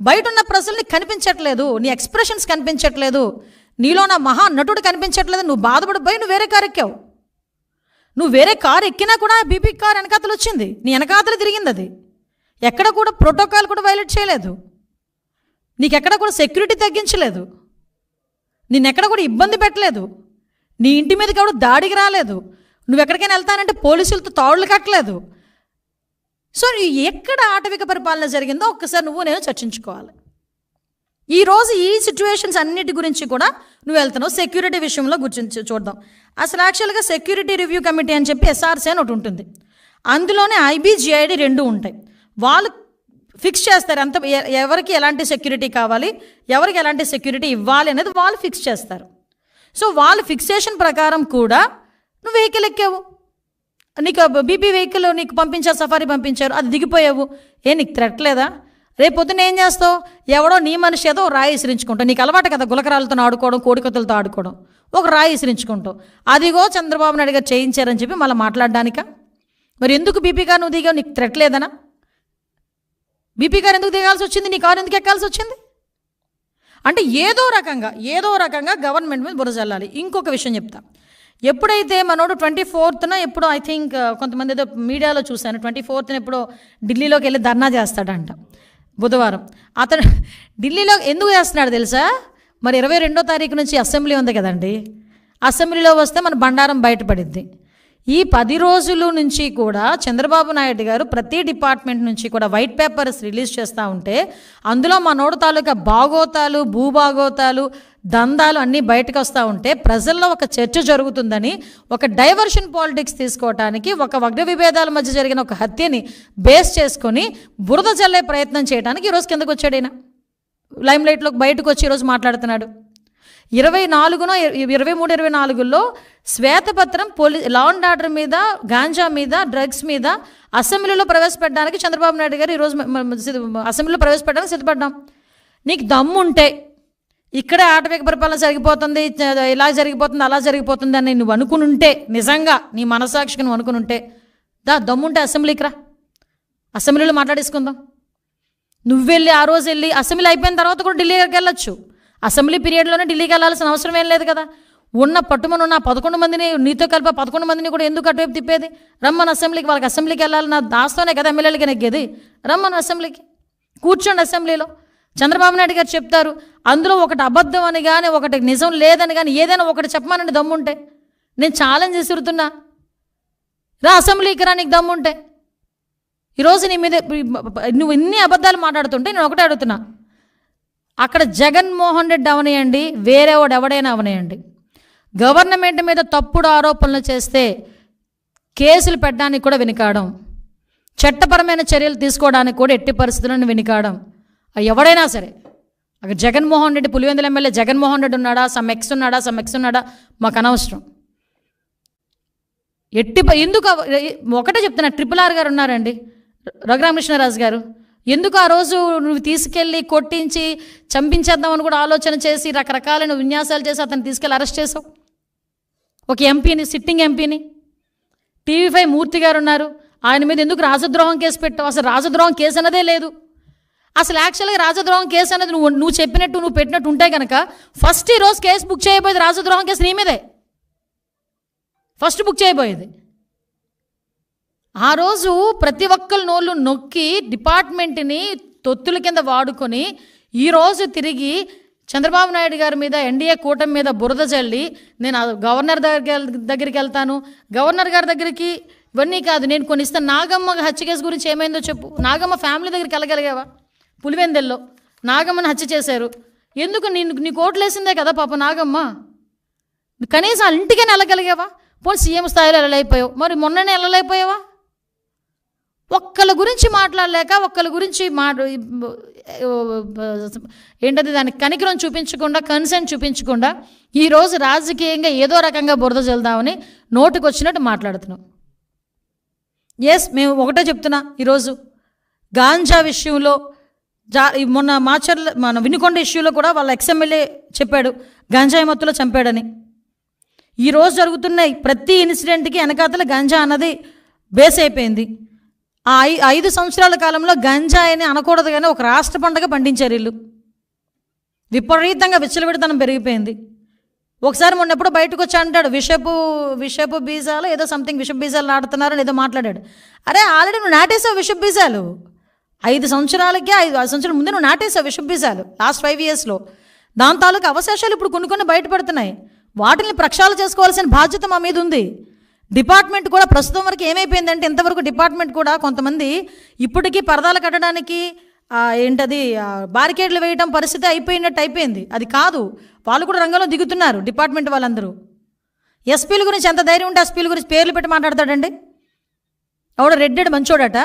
బయట ఉన్న ప్రజల్ని కనిపించట్లేదు, నీ ఎక్స్ప్రెషన్స్ కనిపించట్లేదు, నీలో నా మహా నటుడు కనిపించట్లేదు. నువ్వు బాధపడిపోయి నువ్వు వేరే కారు ఎక్కావు. నువ్వు వేరే కారు ఎక్కినా కూడా బీపీ కార్ వెనకాతలు వచ్చింది, నీ వెనకాతలు తిరిగింది. అది ఎక్కడ కూడా ప్రోటోకాల్ కూడా వైలేట్ చేయలేదు, నీకెక్కడ కూడా సెక్యూరిటీ తగ్గించలేదు, నిన్నెక్కడ కూడా ఇబ్బంది పెట్టలేదు, నీ ఇంటి మీదకి ఎవడు దాడికి రాలేదు, నువ్వు ఎక్కడికైనా వెళ్తానంటే పోలీసులతో తాడులు కట్టలేదు. సో ఎక్కడ ఆటవిక పరిపాలన జరిగిందో ఒక్కసారి నేను చర్చించుకోవాలి. ఈరోజు ఈ సిచ్యువేషన్స్ అన్నిటి గురించి కూడా నువ్వు వెళ్తున్నావు. సెక్యూరిటీ విషయంలో గురించి చూద్దాం. అసలు యాక్చువల్గా సెక్యూరిటీ రివ్యూ కమిటీ అని చెప్పి SRC అని ఒకటి ఉంటుంది, అందులోనే IB GID 2 ఉంటాయి. వాళ్ళు ఫిక్స్ చేస్తారు ఎంత ఎవరికి ఎలాంటి సెక్యూరిటీ కావాలి, ఎవరికి ఎలాంటి సెక్యూరిటీ ఇవ్వాలి అనేది వాళ్ళు ఫిక్స్ చేస్తారు. సో వాళ్ళ ఫిక్సేషన్ ప్రకారం కూడా నువ్వు వెహికల్ ఎక్కావు, నీకు బీపీ వెహికల్ నీకు పంపించారు, సఫారీ పంపించారు, అది దిగిపోయావు. నీకు థ్రెట్ లేదా? రేపు పొద్దున్న ఏం చేస్తావు? ఎవడో నీ మనిషి ఏదో రాయి విసిరించుకుంటావు. నీకు అలవాటు కదా గులకరాలతో ఆడుకోవడం, కోడికత్తులతో ఆడుకోవడం. ఒక రాయి విసిరించుకుంటావు. అదిగో చంద్రబాబు నాయుడు గారు చేయించారని చెప్పి మళ్ళీ మాట్లాడడానిక? మరి ఎందుకు బీపీ కారు నువ్వు దిగావు? నీకు థ్రెట్ లేదనా? బీపీ కారు ఎందుకు దిగాల్సి వచ్చింది? నీ కారు ఎందుకు ఎక్కాల్సి వచ్చింది? అంటే ఏదో రకంగా గవర్నమెంట్ మీద బురద చల్లాలి. ఇంకొక విషయం చెప్తా, ఎప్పుడైతే మనోడు 24న ఎప్పుడో ఐ థింక్ కొంతమంది ఏదో మీడియాలో చూశాను, 24న ఎప్పుడో ఢిల్లీలోకి వెళ్ళి ధర్నా చేస్తాడంట బుధవారం. అతను ఢిల్లీలో ఎందుకు చేస్తున్నాడు తెలుసా? మరి 22వ తారీఖు నుంచి అసెంబ్లీ ఉంది కదండి, అసెంబ్లీలో వస్తే మన బండారం బయటపడిద్ది. ఈ 10 రోజుల నుంచి కూడా చంద్రబాబు నాయుడు గారు ప్రతి డిపార్ట్మెంట్ నుంచి కూడా వైట్ పేపర్స్ రిలీజ్ చేస్తూ ఉంటే అందులో మనోడు తాలూకా భాగోతాలు, భూభాగోతాలు, దందాలు అన్నీ బయటకు వస్తూ ఉంటే ప్రజల్లో ఒక చర్చ జరుగుతుందని, ఒక డైవర్షన్ పాలిటిక్స్ తీసుకోవటానికి, ఒక వర్గ విభేదాల మధ్య జరిగిన ఒక హత్యని బేస్ చేసుకొని బురద చల్లే ప్రయత్నం చేయడానికి ఈరోజు కిందకు వచ్చాడు. ఈయన లైమ్లైట్లోకి బయటకు వచ్చి ఈరోజు మాట్లాడుతున్నాడు. 23-24లో శ్వేతపత్రం లా అండ్ ఆర్డర్ మీద, గాంజా మీద, డ్రగ్స్ మీద అసెంబ్లీలో ప్రవేశపెట్టడానికి చంద్రబాబు నాయుడు గారు ఈరోజు అసెంబ్లీలో ప్రవేశపెట్టడానికి సిద్ధపడ్డాం. నీకు దమ్ముంటే ఇక్కడే ఆటవిక పరిపాలన జరిగిపోతుంది, ఇలా జరిగిపోతుంది, అలా జరిగిపోతుంది అని నువ్వు అనుకునుంటే, నిజంగా నీ మనసాక్షికి నువ్వు అనుకునుంటే దమ్ముంటే అసెంబ్లీకి రా, అసెంబ్లీలో మాట్లాడేసుకుందాం. నువ్వు వెళ్ళి ఆ రోజు వెళ్ళి అసెంబ్లీ అయిపోయిన తర్వాత కూడా ఢిల్లీకి వెళ్ళొచ్చు. అసెంబ్లీ పీరియడ్లోనే ఢిల్లీకి వెళ్ళాల్సిన అవసరం ఏం లేదు కదా. ఉన్న 11 మందిని నీతో కలిపి 11 మందిని కూడా ఎందుకు అటువైపు తిప్పేది? రమ్మని అసెంబ్లీకి, వాళ్ళకి అసెంబ్లీకి వెళ్ళాలి, నా దాస్తోనే కదా ఎమ్మెల్యేలకి నెగ్గేది. రమ్మని అసెంబ్లీకి కూర్చోండి, అసెంబ్లీలో చంద్రబాబు నాయుడు గారు చెప్తారు, అందులో ఒకటి అబద్ధం అని కానీ ఒకటి నిజం లేదని కానీ ఏదైనా ఒకటి చెప్పమానండి దమ్ముంటే. నేను ఛాలెంజ్ విసురుతున్నా, రా అసెంబ్లీకి రా నీకు దమ్ముంటే. ఈరోజు నీ మీద నువ్వు ఇన్ని అబద్ధాలు మాట్లాడుతుంటే నేను ఒకటే అడుగుతున్నా, అక్కడ జగన్మోహన్ రెడ్డి అవనేయండి, వేరేవాడు ఎవడైనా అవనేయండి, గవర్నమెంట్ మీద తప్పుడు ఆరోపణలు చేస్తే కేసులు పెట్టడానికి కూడా వెనుకాడం, చట్టపరమైన చర్యలు తీసుకోవడానికి కూడా ఎట్టి పరిస్థితులను వెనుకాడం. ఎవడైనా సరే, అక్కడ జగన్మోహన్ రెడ్డి, పులివెందుల ఎమ్మెల్యే జగన్మోహన్ రెడ్డి ఉన్నాడా, సమ్ ఎక్స్ ఉన్నాడా మాకు అనవసరం. ఎందుకు ఒకటే చెప్తున్నా, RRR గారు ఉన్నారండి, రఘురామకృష్ణరాజు గారు, ఎందుకు ఆ రోజు నువ్వు తీసుకెళ్ళి కొట్టించి చంపించేద్దామని కూడా ఆలోచన చేసి రకరకాలైన విన్యాసాలు చేసి అతను తీసుకెళ్ళి అరెస్ట్ చేసావు? ఒక ఎంపీని, సిట్టింగ్ ఎంపీని. TV5 మూర్తి గారు ఉన్నారు, ఆయన మీద ఎందుకు రాజద్రోహం కేసు పెట్టావు? అసలు రాజద్రోహం కేసు అన్నదే లేదు. అసలు యాక్చువల్గా రాజద్రోహం కేసు అనేది నువ్వు చెప్పినట్టు నువ్వు పెట్టినట్టు ఉంటే కనుక ఫస్ట్ ఈరోజు కేసు బుక్ చేయబోయేది రాజద్రోహం కేసు నీ మీదే ఫస్ట్ బుక్ చేయబోయేది. ఆ రోజు ప్రతి ఒక్కరి నోళ్ళు నొక్కి డిపార్ట్మెంట్ని తొత్తుల కింద వాడుకొని ఈరోజు తిరిగి చంద్రబాబు నాయుడు గారి మీద, ఎన్డీఏ కూటమి మీద బురద చల్లి నేను గవర్నర్ దగ్గరికి వెళ్తాను, గవర్నర్ గారి దగ్గరికి ఇవన్నీ కాదు నేను కొన్ని ఇస్తాను. నాగమ్మ హత్య కేసు గురించి ఏమైందో చెప్పు. నాగమ్మ ఫ్యామిలీ దగ్గరికి వెళ్ళగలిగావా? పులివెందెల్లో నాగమ్మని హత్య చేశారు, ఎందుకు నీ కోట్లు వేసిందే కదా పాప నాగమ్మ, కనీసం ఇంటికైనా వెళ్ళగలిగావా? పోనీ సీఎం స్థాయిలో వెళ్ళలేకపోయావు, మరి మొన్ననే వెళ్ళలేకపోయావా? ఒక్కళ్ళ గురించి మాట్లాడలేక, ఒక్కళ్ళ గురించి ఏంటది దానికి కనికరం చూపించకుండా, కన్సర్న్ చూపించకుండా ఈరోజు రాజకీయంగా ఏదో రకంగా బురద చల్దామని నోటికి వచ్చినట్టు మాట్లాడుతున్నాం. మేము ఒకటే చెప్తున్నా, ఈరోజు గాంజా విషయంలో మొన్న మన వినుకొండ ఇష్యూలో కూడా వాళ్ళ ఎక్స్ఎమ్మెల్యే చెప్పాడు గంజాయి మత్తులో చంపాడని. ఈరోజు జరుగుతున్న ప్రతి ఇన్సిడెంట్కి వెనకాతల గంజా అన్నది బేస్ అయిపోయింది. ఆ 5 సంవత్సరాల కాలంలో గంజాయిని అనకూడదు కానీ ఒక రాష్ట్ర పండుగ పండించారు వీళ్ళు. విపరీతంగా విచ్చలవిడితనం పెరిగిపోయింది. ఒకసారి మొన్న ఎప్పుడో బయటకు వచ్చి అంటాడు విషపు బీజాలు ఏదో సంథింగ్ విషపు బీజాలు నాటుతున్నారని ఏదో మాట్లాడాడు. అరే ఆల్రెడీ నువ్వు నాటేసావు విషపు బీజాలు, 5 సంవత్సరాలకి 5 సంవత్సరాల ముందే నువ్వు నాటేసావు విషపు బీజాలు లాస్ట్ 5 ఇయర్స్లో. దాని తాలూకు అవశేషాలు ఇప్పుడు కొన్ని బయటపడుతున్నాయి. వాటిని ప్రక్షాళన చేసుకోవాల్సిన బాధ్యత మా మీద ఉంది. డిపార్ట్మెంట్ కూడా ప్రస్తుతం వరకు ఏమైపోయిందంటే, ఇంతవరకు డిపార్ట్మెంట్ కూడా కొంతమంది ఇప్పటికీ పరదాలు కట్టడానికి బారికేడ్లు వేయడం పరిస్థితి అయిపోయింది. అది కాదు, వాళ్ళు కూడా రంగంలో దిగుతున్నారు డిపార్ట్మెంట్ వాళ్ళందరూ. ఎస్పీల గురించి ఎంత ధైర్యం ఉంటే ఎస్పీల గురించి పేర్లు పెట్టి మాట్లాడతాడండి. ఆవిడ రెడ్డెడ్ మంచోడట,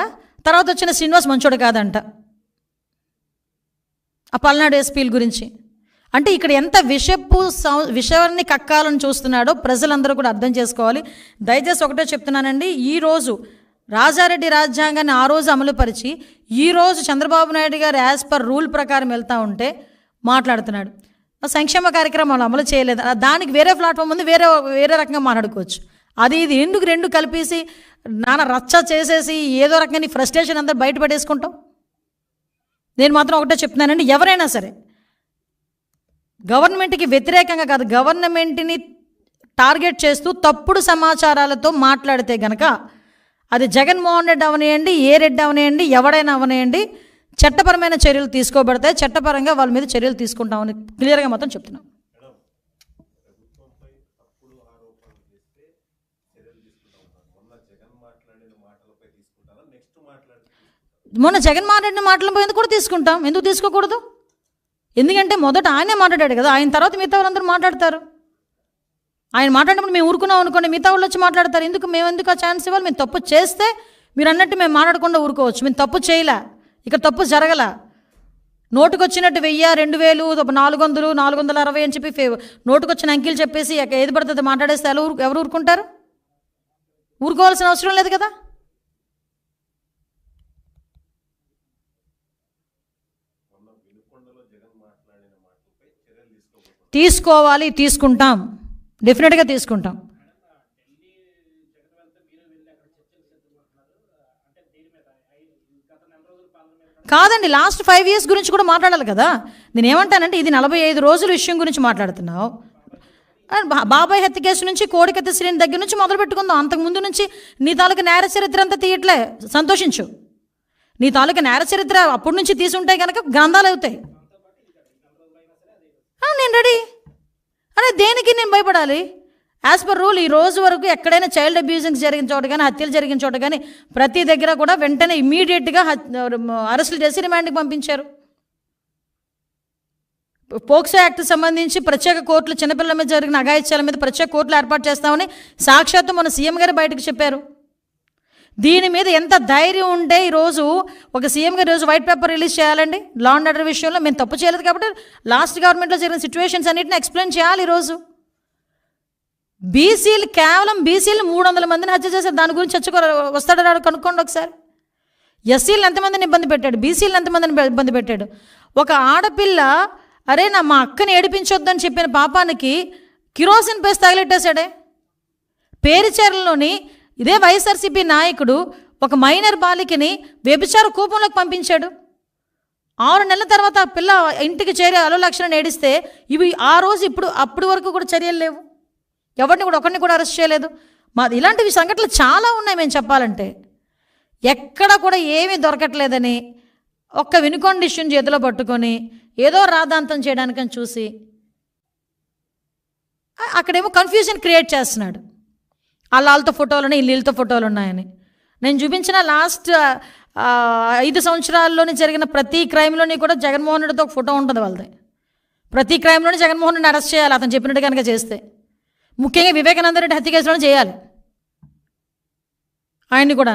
తర్వాత వచ్చిన శ్రీనివాస్ మంచోడు కాదంట ఆ పల్నాడు ఎస్పీల గురించి. అంటే ఇక్కడ ఎంత విషయాన్ని కక్కాలని చూస్తున్నాడో ప్రజలందరూ కూడా అర్థం చేసుకోవాలి. దయచేసి ఒకటే చెప్తున్నానండి, ఈరోజు రాజారెడ్డి రాజ్యాంగాన్ని ఆ రోజు అమలుపరిచి ఈరోజు చంద్రబాబు నాయుడు గారు యాజ్ పర్ రూల్ ప్రకారం వెళ్తూ ఉంటే మాట్లాడుతున్నాడు. సంక్షేమ కార్యక్రమాలు అమలు చేయలేదు, దానికి వేరే ప్లాట్ఫామ్ ఉంది, వేరే రకంగా మాట్లాడుకోవచ్చు. ఇది ఎందుకు రెండు కలిపేసి నాన్న రచ్చ చేసేసి ఏదో రకంగా నీ ఫ్రస్ట్రేషన్ అందరూ బయటపడేసుకుంటాం. నేను మాత్రం ఒకటే చెప్తున్నానండి, ఎవరైనా సరే గవర్నమెంట్కి వ్యతిరేకంగా కాదు, గవర్నమెంట్ని టార్గెట్ చేస్తూ తప్పుడు సమాచారాలతో మాట్లాడితే గనక అది జగన్మోహన్ రెడ్డి అవనేయండి, ఏ రెడ్డి అవనేయండి, ఎవడైనా అవనేయండి, చట్టపరమైన చర్యలు తీసుకోబడతాయి. చట్టపరంగా వాళ్ళ మీద చర్యలు తీసుకుంటామని క్లియర్గా మాత్రం చెప్తున్నాం. మొన్న జగన్ మాట్లాడిన మాటలపై ఎందుకు కూడా తీసుకుంటాం, ఎందుకు తీసుకోకూడదు? ఎందుకంటే మొదట ఆయనే మాట్లాడాడు కదా, ఆయన తర్వాత మిగతా వాళ్ళందరూ మాట్లాడతారు. ఆయన మాట్లాడినప్పుడు మేము ఊరుకున్నాం అనుకోండి, మిగతా వాళ్ళు వచ్చి మాట్లాడతారు. మేము ఎందుకు ఆ ఛాన్స్ ఇవ్వాలి? మేము తప్పు చేస్తే మీరు అన్నట్టు మేము మాట్లాడకుండా ఊరుకోవచ్చు. మేము తప్పు చేయలే, ఇక్కడ తప్పు జరగల. నోటుకొచ్చినట్టు 1000, 2000, 400, 460 అని చెప్పి నోటుకొచ్చిన అంకెలు చెప్పేసి ఏది పడుతుంది మాట్లాడేస్తే ఎవరు ఊరుకుంటారు? ఊరుకోవాల్సిన అవసరం లేదు కదా. తీసుకోవాలి, తీసుకుంటాం, డెఫినెట్గా తీసుకుంటాం. కాదండి, లాస్ట్ 5 years గురించి కూడా మాట్లాడాలి కదా. నేను ఏమంటానంటే, ఇది 45 రోజుల విషయం గురించి మాట్లాడుతున్నావు. బాబాయ్ హత్య కేసు నుంచి కోడికత్తి శ్రేణి దగ్గర నుంచి మొదలు పెట్టుకుందాం. అంతకుముందు నుంచి నీ తాలూకా నేర చరిత్ర అంతా తీయట్లే, సంతోషించు. నీ తాలూకా నేర చరిత్ర అప్పటి నుంచి తీసుంటే కనుక గ్రంథాలు అవుతాయి. నేను రెడీ. అరే దేనికి నేను భయపడాలి? యాజ్ పర్ రూల్ ఈ రోజు వరకు ఎక్కడైనా చైల్డ్ అబ్యూజింగ్ జరిగిన చోట కానీ, హత్యలు జరిగిన చోట కానీ ప్రతి దగ్గర కూడా వెంటనే ఇమ్మీడియట్గా అరెస్టులు చేసి రిమాండ్కి పంపించారు. పోక్సో యాక్ట్ సంబంధించి ప్రత్యేక కోర్టులు చిన్నపిల్లల మీద జరిగిన అఘాయిత్యాల మీద ప్రత్యేక కోర్టులు ఏర్పాటు చేస్తామని సాక్షాత్తు మన సీఎం గారు బయటకు చెప్పారు. దీని మీద ఎంత ధైర్యం ఉంటే ఈరోజు ఒక సీఎం గారు ఈరోజు వైట్ పేపర్ రిలీజ్ చేయాలండి? లా అండ్ ఆర్డర్ విషయంలో మేము తప్పు చేయలేదు కాబట్టి లాస్ట్ గవర్నమెంట్లో జరిగిన సిచ్యువేషన్స్ అన్నింటిని ఎక్స్ప్లెయిన్ చేయాలి. ఈరోజు బీసీలు కేవలం 300 మందిని హత్య చేశారు. దాని గురించి వస్తాడు రాడు కనుక్కోండి ఒకసారి. ఎస్సీలను ఎంతమందిని ఇబ్బంది పెట్టాడు, బీసీలను ఎంతమందిని ఇబ్బంది పెట్టాడు. ఒక ఆడపిల్ల అరే మా అక్కని ఏడిపించొద్దని చెప్పిన పాపానికి కిరోసిన్ పేస్ట్ తగిలెట్టేశాడే. పేరుచేరలోని ఇదే వైఎస్ఆర్సీపీ నాయకుడు ఒక మైనర్ బాలికని వ్యభిచార కూపంలోకి పంపించాడు. 6 నెలల తర్వాత ఆ పిల్ల ఇంటికి చేరి అలోలక్షణం ఏడిస్తే ఇవి ఆ రోజు అప్పటి వరకు కూడా చర్యలు లేవు. ఒకరిని కూడా అరెస్ట్ చేయలేదు. ఇలాంటివి సంఘటనలు చాలా ఉన్నాయి. మేము చెప్పాలంటే ఎక్కడ కూడా ఏమీ దొరకట్లేదని ఒక్క వినుకొండ ఇష్యూని చేతిలో పట్టుకొని ఏదో రాద్ధాంతం చేయడానికని చూసి అక్కడేమో కన్ఫ్యూజన్ క్రియేట్ చేస్తున్నాడు. వాళ్ళతో ఫోటోలు ఉన్నాయి, వీళ్ళతో ఫోటోలు ఉన్నాయని. నేను చూపించిన లాస్ట్ 5 సంవత్సరాల్లోని జరిగిన ప్రతి క్రైమ్లోని కూడా జగన్మోహన్ రెడ్డితో ఒక ఫోటో ఉంటుంది వాళ్ళది. ప్రతి క్రైమ్లోని జగన్మోహన్ రెడ్డిని అరెస్ట్ చేయాలి అతను చెప్పినట్టు కనుక చేస్తే. ముఖ్యంగా వివేకానంద రెడ్డి హత్య కేసులోనే చేయాలి ఆయన్ని కూడా.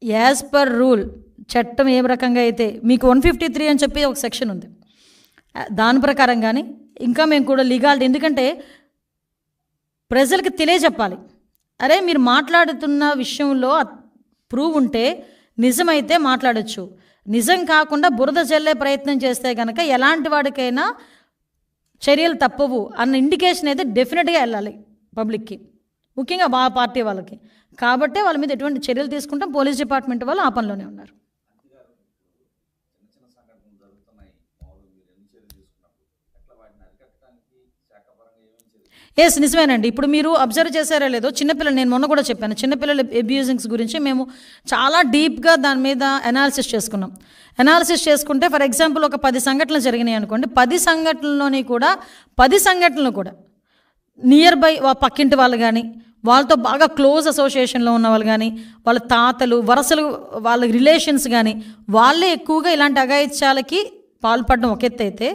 యాజ్ పర్ రూల్ చట్టం ఏ రకంగా అయితే మీకు 153 అని చెప్పి ఒక సెక్షన్ ఉంది, దాని ప్రకారం కానీ ఇంకా మేము కూడా లీగాలిటీ, ఎందుకంటే ప్రజలకు తెలియజెప్పాలి. అరే మీరు మాట్లాడుతున్న విషయంలో ప్రూవ్ ఉంటే నిజమైతే మాట్లాడచ్చు, నిజం కాకుండా బురద చల్లే ప్రయత్నం చేస్తే కనుక ఎలాంటి వాడికైనా చర్యలు తప్పవు అన్న ఇండికేషన్ అయితే డెఫినెట్గా వెళ్ళాలి పబ్లిక్కి, ముఖ్యంగా మా పార్టీ వాళ్ళకి. కాబట్టే వాళ్ళ మీద ఎటువంటి చర్యలు తీసుకుంటాం. పోలీస్ డిపార్ట్మెంట్ వాళ్ళు ఆ పనిలోనే ఉన్నారు. ఎస్ నిజమేనండి. ఇప్పుడు మీరు అబ్జర్వ్ చేశారో లేదో, చిన్నపిల్లలు నేను మొన్న కూడా చెప్పాను, చిన్నపిల్లల అబ్యూజింగ్స్ గురించి మేము చాలా డీప్గా దాని మీద అనాలిసిస్ చేసుకున్నాం. అనాలిసిస్ చేసుకుంటే ఫర్ ఎగ్జాంపుల్ ఒక 10 సంఘటనలు జరిగినాయి అనుకోండి, 10 సంఘటనల్లోని కూడా 10 సంఘటనలు కూడా నియర్ బై పక్కింటి వాళ్ళు కానీ, వాళ్ళతో బాగా క్లోజ్ అసోసియేషన్లో ఉన్న వాళ్ళు కానీ, వాళ్ళ తాతలు వరసలు వాళ్ళ రిలేషన్స్ కానీ వాళ్ళే ఎక్కువగా ఇలాంటి అఘాయిత్యాలకి పాల్పడడం ఒక ఎత్తు అయితే,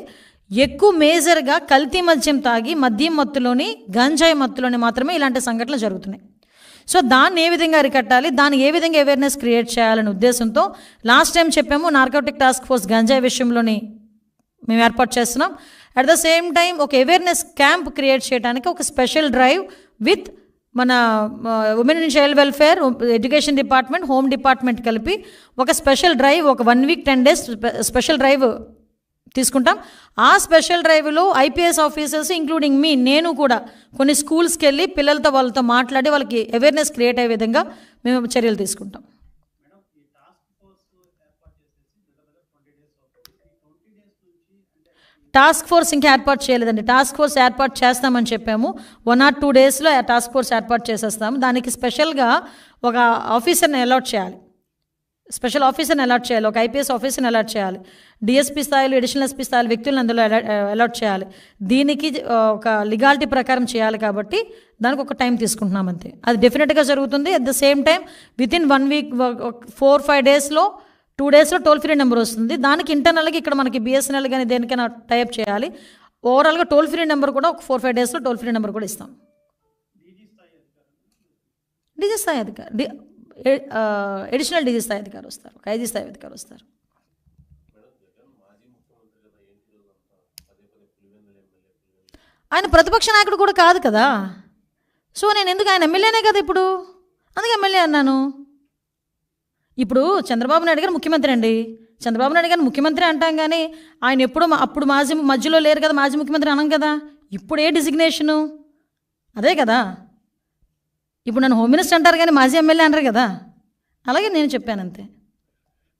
ఎక్కువ మేజర్గా కల్తీ మద్యం తాగి మద్యం మత్తులోని గంజాయి మత్తులోని మాత్రమే ఇలాంటి సంఘటనలు జరుగుతున్నాయి. సో దాన్ని ఏ విధంగా అరికట్టాలి, దాన్ని ఏ విధంగా అవేర్నెస్ క్రియేట్ చేయాలనే ఉద్దేశంతో లాస్ట్ టైం చెప్పాము నార్కోటిక్ టాస్క్ ఫోర్స్ గంజాయి విషయంలోని మేము ఏర్పాటు చేస్తున్నాం. అట్ ద సేమ్ టైం ఒక అవేర్నెస్ క్యాంప్ క్రియేట్ చేయడానికి ఒక స్పెషల్ డ్రైవ్ విత్ మన women and child welfare, education department, home department కలిపి ఒక స్పెషల్ డ్రైవ్, ఒక 1 వీక్ 10 డేస్ స్పెషల్ డ్రైవ్ తీసుకుంటాం. ఆ స్పెషల్ డ్రైవ్లో ఐపీఎస్ ఆఫీసర్స్ ఇంక్లూడింగ్ నేను కూడా కొన్ని స్కూల్స్కి వెళ్ళి పిల్లలతో వాళ్ళతో మాట్లాడి వాళ్ళకి అవేర్నెస్ క్రియేట్ అయ్యే విధంగా మేము చర్యలు తీసుకుంటాం. టాస్క్ ఫోర్స్ ఇంకా ఏర్పాటు చేయలేదండి. టాస్క్ ఫోర్స్ ఏర్పాటు చేస్తామని చెప్పాము. 1 or 2 డేస్లో టాస్క్ ఫోర్స్ ఏర్పాటు చేసేస్తాము. దానికి స్పెషల్గా ఒక ఆఫీసర్ని అలాట్ చేయాలి, స్పెషల్ ఆఫీసర్ని అలాట్ చేయాలి, ఒక ఐపీఎస్ ఆఫీసర్ని అలాట్ చేయాలి, డిఎస్పీ స్థాయిలో అడిషనల్ ఎస్పీ స్థాయిలో వ్యక్తులను అందులో అలాట్ చేయాలి. దీనికి ఒక లీగాలిటీ ప్రకారం చేయాలి కాబట్టి దానికి ఒక టైం తీసుకుంటున్నాం అంతే. అది డెఫినెట్గా జరుగుతుంది. At the same time within 1 week 4-5 డేస్లో 2 డేస్లో టోల్ ఫ్రీ నెంబర్ వస్తుంది. దానికి ఇంటర్నల్గా ఇక్కడ మనకి బిఎస్ఎన్ఎల్ కానీ దేనికైనా టైప్ చేయాలి. ఓవరాల్గా టోల్ ఫ్రీ నెంబర్ కూడా ఒక 4-5 డేస్లో టోల్ ఫ్రీ నెంబర్ కూడా ఇస్తాం. డీజీ స్థాయి అధికారి, అడిషనల్ డీజీ స్థాయి అధికారి వస్తారు, ఒక ఐజీ స్థాయి అధికారి వస్తారు. ఆయన ప్రతిపక్ష నాయకుడు కూడా కాదు కదా. సో నేను ఎందుకు, ఆయన ఎమ్మెల్యేనే కదా ఇప్పుడు, అందుకే ఎమ్మెల్యే అన్నాను. ఇప్పుడు చంద్రబాబు నాయుడు గారు ముఖ్యమంత్రి అండి, చంద్రబాబు నాయుడు గారు ముఖ్యమంత్రి అంటాం కానీ ఆయన ఎప్పుడు అప్పుడు మాజీ మధ్యలో లేరు కదా, మాజీ ముఖ్యమంత్రి అనం కదా. ఇప్పుడు ఏ డిజిగ్నేషను అదే కదా. ఇప్పుడు నన్ను హోమ్ మినిస్టర్ అంటారు కానీ మాజీ ఎమ్మెల్యే అంటారు కదా. అలాగే నేను చెప్పాను అంతే.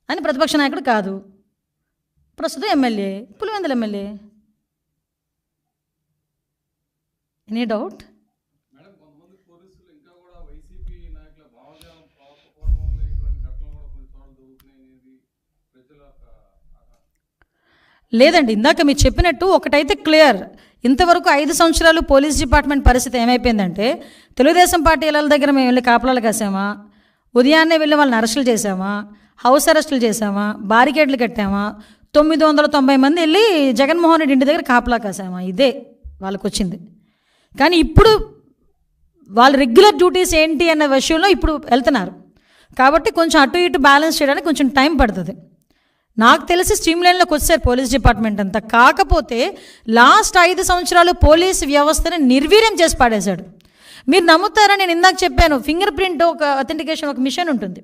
ఆయన ప్రతిపక్ష నాయకుడు కాదు, ప్రస్తుతం MLA, Pulivendula MLA. Any doubt? లేదండి, ఇందాక మీరు చెప్పినట్టు ఒకటైతే క్లియర్, ఇంతవరకు 5 సంవత్సరాలు పోలీస్ డిపార్ట్మెంట్ పరిస్థితి ఏమైపోయిందంటే, తెలుగుదేశం పార్టీ ఇళ్ళ దగ్గర మేము వెళ్ళి కాపలాలు కాసామా, ఉదయాన్నే వెళ్ళి వాళ్ళని అరెస్టులు చేసామా, హౌస్ అరెస్టులు చేసామా, బారికేడ్లు కట్టామా, 990 మంది వెళ్ళి జగన్మోహన్ రెడ్డి ఇంటి దగ్గర కాపలా కాసామా, ఇదే వాళ్ళకు వచ్చింది. కానీ ఇప్పుడు వాళ్ళ రెగ్యులర్ డ్యూటీస్ ఏంటి అన్న విషయంలో ఇప్పుడు వెళ్తున్నారు. కాబట్టి కొంచెం అటు ఇటు బ్యాలెన్స్ చేయడానికి కొంచెం టైం పడుతుంది. నాకు తెలిసి స్ట్రీమ్ లైన్లోకి వచ్చారు పోలీస్ డిపార్ట్మెంట్ అంతా. కాకపోతే లాస్ట్ 5 సంవత్సరాలు పోలీస్ వ్యవస్థని నిర్వీర్యం చేసి పాడేశాడు. మీరు నమ్ముతారా, నేను ఇందాక చెప్పాను, ఫింగర్ ప్రింట్ ఒక అథెంటికేషన్ ఒక మిషన్ ఉంటుంది.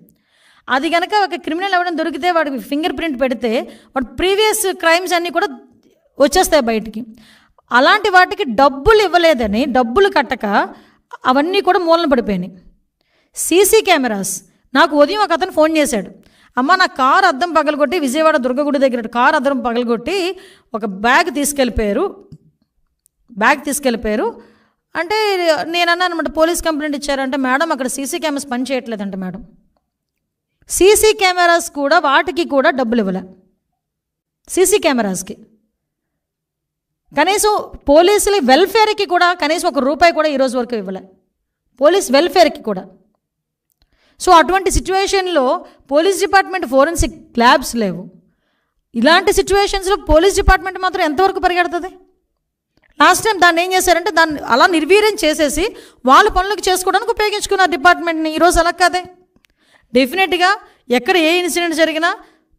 అది కనుక ఒక క్రిమినల్ ఎవరైనా దొరికితే వాడికి ఫింగర్ ప్రింట్ పెడితే వాడు ప్రీవియస్ క్రైమ్స్ అన్నీ కూడా వచ్చేస్తాయి బయటికి. అలాంటి వాటికి డబ్బులు ఇవ్వలేదని, డబ్బులు కట్టక అవన్నీ కూడా మూలన పడిపోయినాయి. సీసీ కెమెరాస్, నాకు ఉదయం ఒక అతను ఫోన్ చేశాడు, అమ్మ నా కారు అద్దం పగలగొట్టి విజయవాడ దుర్గగుడి దగ్గర కారు అద్దం పగలగొట్టి ఒక బ్యాగ్ తీసుకెళ్ళిపోయారు అంటే నేను అన్నాను అనమాట, పోలీస్ కంప్లైంట్ ఇచ్చారంటే, మేడం అక్కడ సీసీ కెమెరాస్ పని చేయట్లేదంట మేడం. సీసీ కెమెరాస్ కూడా వాటికి కూడా డబ్బులు ఇవ్వలే. సీసీ కెమెరాస్కి కనీసం పోలీసుల వెల్ఫేర్కి కూడా కనీసం ₹1 కూడా ఈరోజు వరకు ఇవ్వలే, పోలీస్ వెల్ఫేర్కి కూడా. సో అటువంటి సిచ్యువేషన్లో పోలీస్ డిపార్ట్మెంట్ ఫోరెన్సిక్ ల్యాబ్స్ లేవు. ఇలాంటి సిచ్యువేషన్స్లో పోలీస్ డిపార్ట్మెంట్ మాత్రం ఎంతవరకు పరిగెడుతుంది? లాస్ట్ టైం దాన్ని ఏం చేశారంటే, దాన్ని అలా నిర్వీర్యం చేసేసి వాళ్ళ పనులకు చేసుకోవడానికి ఉపయోగించుకున్నారు డిపార్ట్మెంట్ని. ఈరోజు అలా కాదే. డెఫినెట్గా ఎక్కడ ఏ ఇన్సిడెంట్ జరిగినా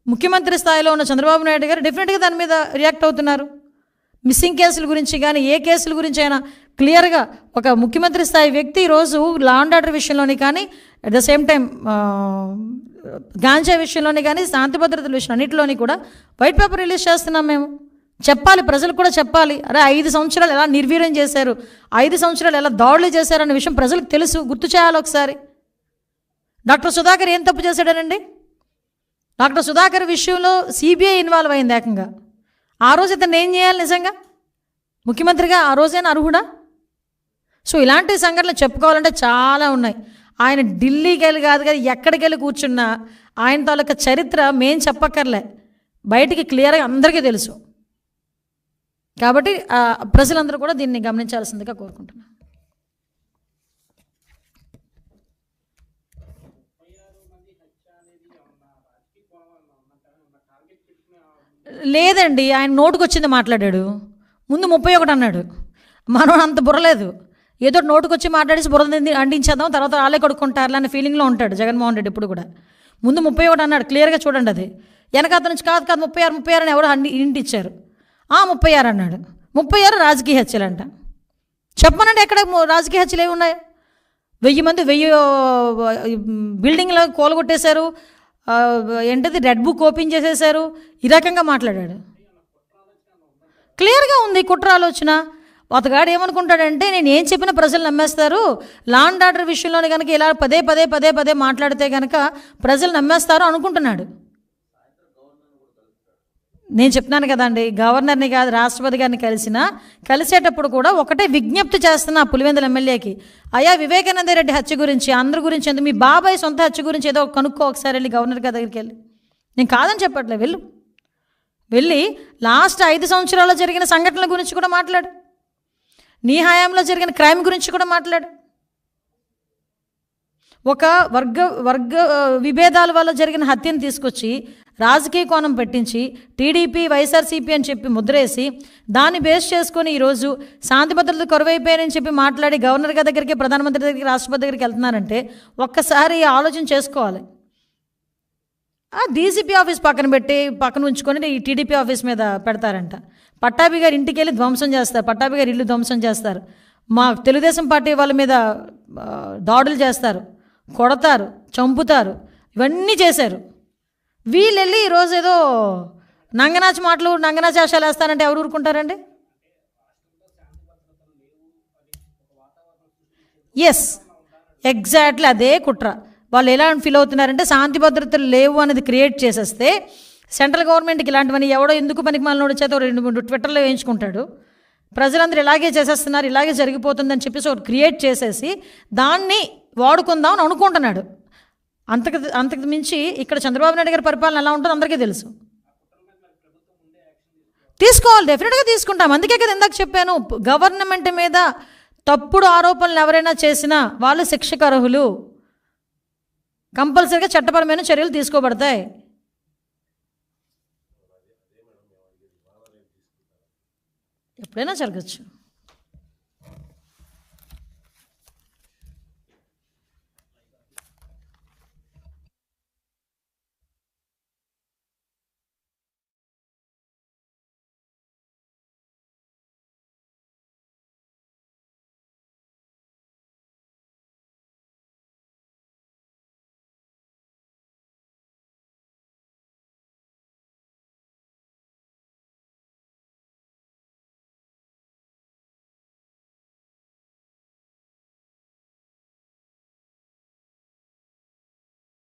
ముఖ్యమంత్రి స్థాయిలో ఉన్న చంద్రబాబు నాయుడు గారు డెఫినెట్గా దాని మీద రియాక్ట్ అవుతున్నారు. మిస్సింగ్ కేసుల గురించి కానీ ఏ కేసుల గురించి అయినా క్లియర్గా ఒక ముఖ్యమంత్రి స్థాయి వ్యక్తి ఈరోజు లా అండ్ ఆర్డర్ విషయంలోని కానీ, at the same time ganja విషయంలోని కానీ, శాంతి భద్రతల విషయం అన్నింటిలోని కూడా వైట్ పేపర్ రిలీజ్ చేస్తున్నాం మేము. చెప్పాలి, ప్రజలకు కూడా చెప్పాలి. అరే 5 సంవత్సరాలు ఎలా నిర్వీర్యం చేశారు, 5 సంవత్సరాలు ఎలా దాడులు చేశారన్న విషయం ప్రజలకు తెలుసు, గుర్తు చేయాలి ఒకసారి. డాక్టర్ సుధాకర్ ఏం తప్పు చేశాడనండి? డాక్టర్ సుధాకర్ విషయంలో సిబిఐ ఇన్వాల్వ్ అయింది ఏకంగా. ఆ రోజు ఇతను ఏం చేయాలి నిజంగా? ముఖ్యమంత్రిగా ఆ రోజైనా అర్హుడా? సో ఇలాంటి సంఘటనలు చెప్పుకోవాలంటే చాలా ఉన్నాయి. ఆయన ఢిల్లీకి వెళ్ళి కాదు కదా, ఎక్కడికి వెళ్ళి కూర్చున్నా ఆయన తాలూకా చరిత్ర మేం చెప్పక్కర్లే, బయటికి క్లియర్గా అందరికీ తెలుసు. కాబట్టి ప్రజలందరూ కూడా దీన్ని గమనించాల్సిందిగా కోరుకుంటున్నాను. లేదండి, ఆయన నోటుకు వచ్చింది మాట్లాడాడు. ముందు 31 అన్నాడు. మనం అంత బుర్రలేదు, ఏదో నోటుకు వచ్చి మాట్లాడేసి బుర్ర అంటించేద్దాం, తర్వాత వాళ్ళే కొడుకుంటారు అనే ఫీలింగ్లో ఉంటాడు జగన్మోహన్ రెడ్డి ఇప్పుడు కూడా. ముందు 31 అన్నాడు, క్లియర్గా చూడండి. అది వెనకాత నుంచి కాదు 36 అని ఎవరు ఇంటి ఇచ్చారు. 36 అన్నాడు. 36 రాజకీయ హత్యలు అంట. చెప్పనండి ఎక్కడ రాజకీయ హత్యలు ఏమి ఉన్నాయి? 1000 మంది 1000 బిల్డింగ్లో కూలగొట్టేశారు, ఏంటది రెడ్ బుక్ ఓపెన్ చేసేశారు, ఈ రకంగా మాట్లాడాడు. క్లియర్గా ఉంది కుట్ర ఆలోచన. అతగాడు ఏమనుకుంటాడంటే, నేను ఏం చెప్పినా ప్రజలు నమ్మేస్తారు, లా అండ్ ఆర్డర్ విషయంలోనే కనుక ఇలా పదే మాట్లాడితే కనుక ప్రజలు నమ్మేస్తారు అనుకుంటున్నాడు. నేను చెప్తున్నాను కదండి, గవర్నర్ని కాదు రాష్ట్రపతి గారిని కలిసేటప్పుడు కూడా ఒకటే విజ్ఞప్తి చేస్తున్నా పులివెందుల ఎమ్మెల్యేకి, అయ్యా వివేకానంద రెడ్డి హత్య గురించి అందరి గురించి ఎందుకు, మీ బాబాయ్ సొంత హత్య గురించి ఏదో కనుక్కో ఒకసారి వెళ్ళి గవర్నర్ గారి దగ్గరికి వెళ్ళి. నేను కాదని చెప్పట్లే, వెళ్ళి లాస్ట్ 5 సంవత్సరాల్లో జరిగిన సంఘటనల గురించి కూడా మాట్లాడు, నీ హయాంలో జరిగిన క్రైమ్ గురించి కూడా మాట్లాడు. ఒక వర్గ విభేదాల వల్ల జరిగిన హత్యను తీసుకొచ్చి రాజకీయ కోణం పెట్టించి టీడీపీ వైఎస్ఆర్సీపీ అని చెప్పి ముద్రేసి దాన్ని బేస్ చేసుకొని ఈరోజు శాంతి భద్రతలు కరువైపోయాయని చెప్పి మాట్లాడి గవర్నర్ గారి దగ్గరికి, ప్రధానమంత్రి దగ్గరికి, రాష్ట్రపతి దగ్గరికి వెళ్తున్నారంటే ఒక్కసారి ఆలోచన చేసుకోవాలి. డీసీపీ ఆఫీస్ పక్కన ఉంచుకొని ఈ టీడీపీ ఆఫీస్ మీద పెడతారంట. పట్టాభి గారి ఇంటికి వెళ్ళి ధ్వంసం చేస్తారు, పట్టాభి గారి ఇల్లు ధ్వంసం చేస్తారు, మా తెలుగుదేశం పార్టీ వాళ్ళ మీద దాడులు చేస్తారు, కొడతారు, చంపుతారు, ఇవన్నీ చేశారు. వీళ్ళు వెళ్ళి ఈరోజు ఏదో నంగనాచాశాలు వేస్తారంటే ఎవరు ఊరుకుంటారండి? ఎస్, ఎగ్జాక్ట్లీ అదే కుట్ర. వాళ్ళు ఎలా ఫీల్ అవుతున్నారంటే, శాంతి భద్రతలు లేవు అనేది క్రియేట్ చేసేస్తే సెంట్రల్ గవర్నమెంట్కి ఇలాంటివన్నీ ఎవడో ఎందుకు పనికి మాలినోడి చేత 2-3 ట్విట్టర్లో వేయించుకుంటాడు, ప్రజలందరూ ఇలాగే చేసేస్తున్నారు, ఇలాగే జరిగిపోతుందని చెప్పేసి ఒకటి క్రియేట్ చేసేసి దాన్ని వాడుకుందామని అనుకుంటున్నాడు. అంతకు మించి ఇక్కడ చంద్రబాబు నాయుడు గారి పరిపాలన ఎలా ఉంటుందో అందరికీ తెలుసు. తీసుకోవాలి, డెఫినెట్గా తీసుకుంటాం. అందుకే కదా ఇందాక చెప్పాను, గవర్నమెంట్ మీద తప్పుడు ఆరోపణలు ఎవరైనా చేసినా వాళ్ళు శిక్షకు అర్హులు, కంపల్సరీగా చట్టపరమైన చర్యలు తీసుకోబడతాయి. ఎప్పుడైనా జరగచ్చు.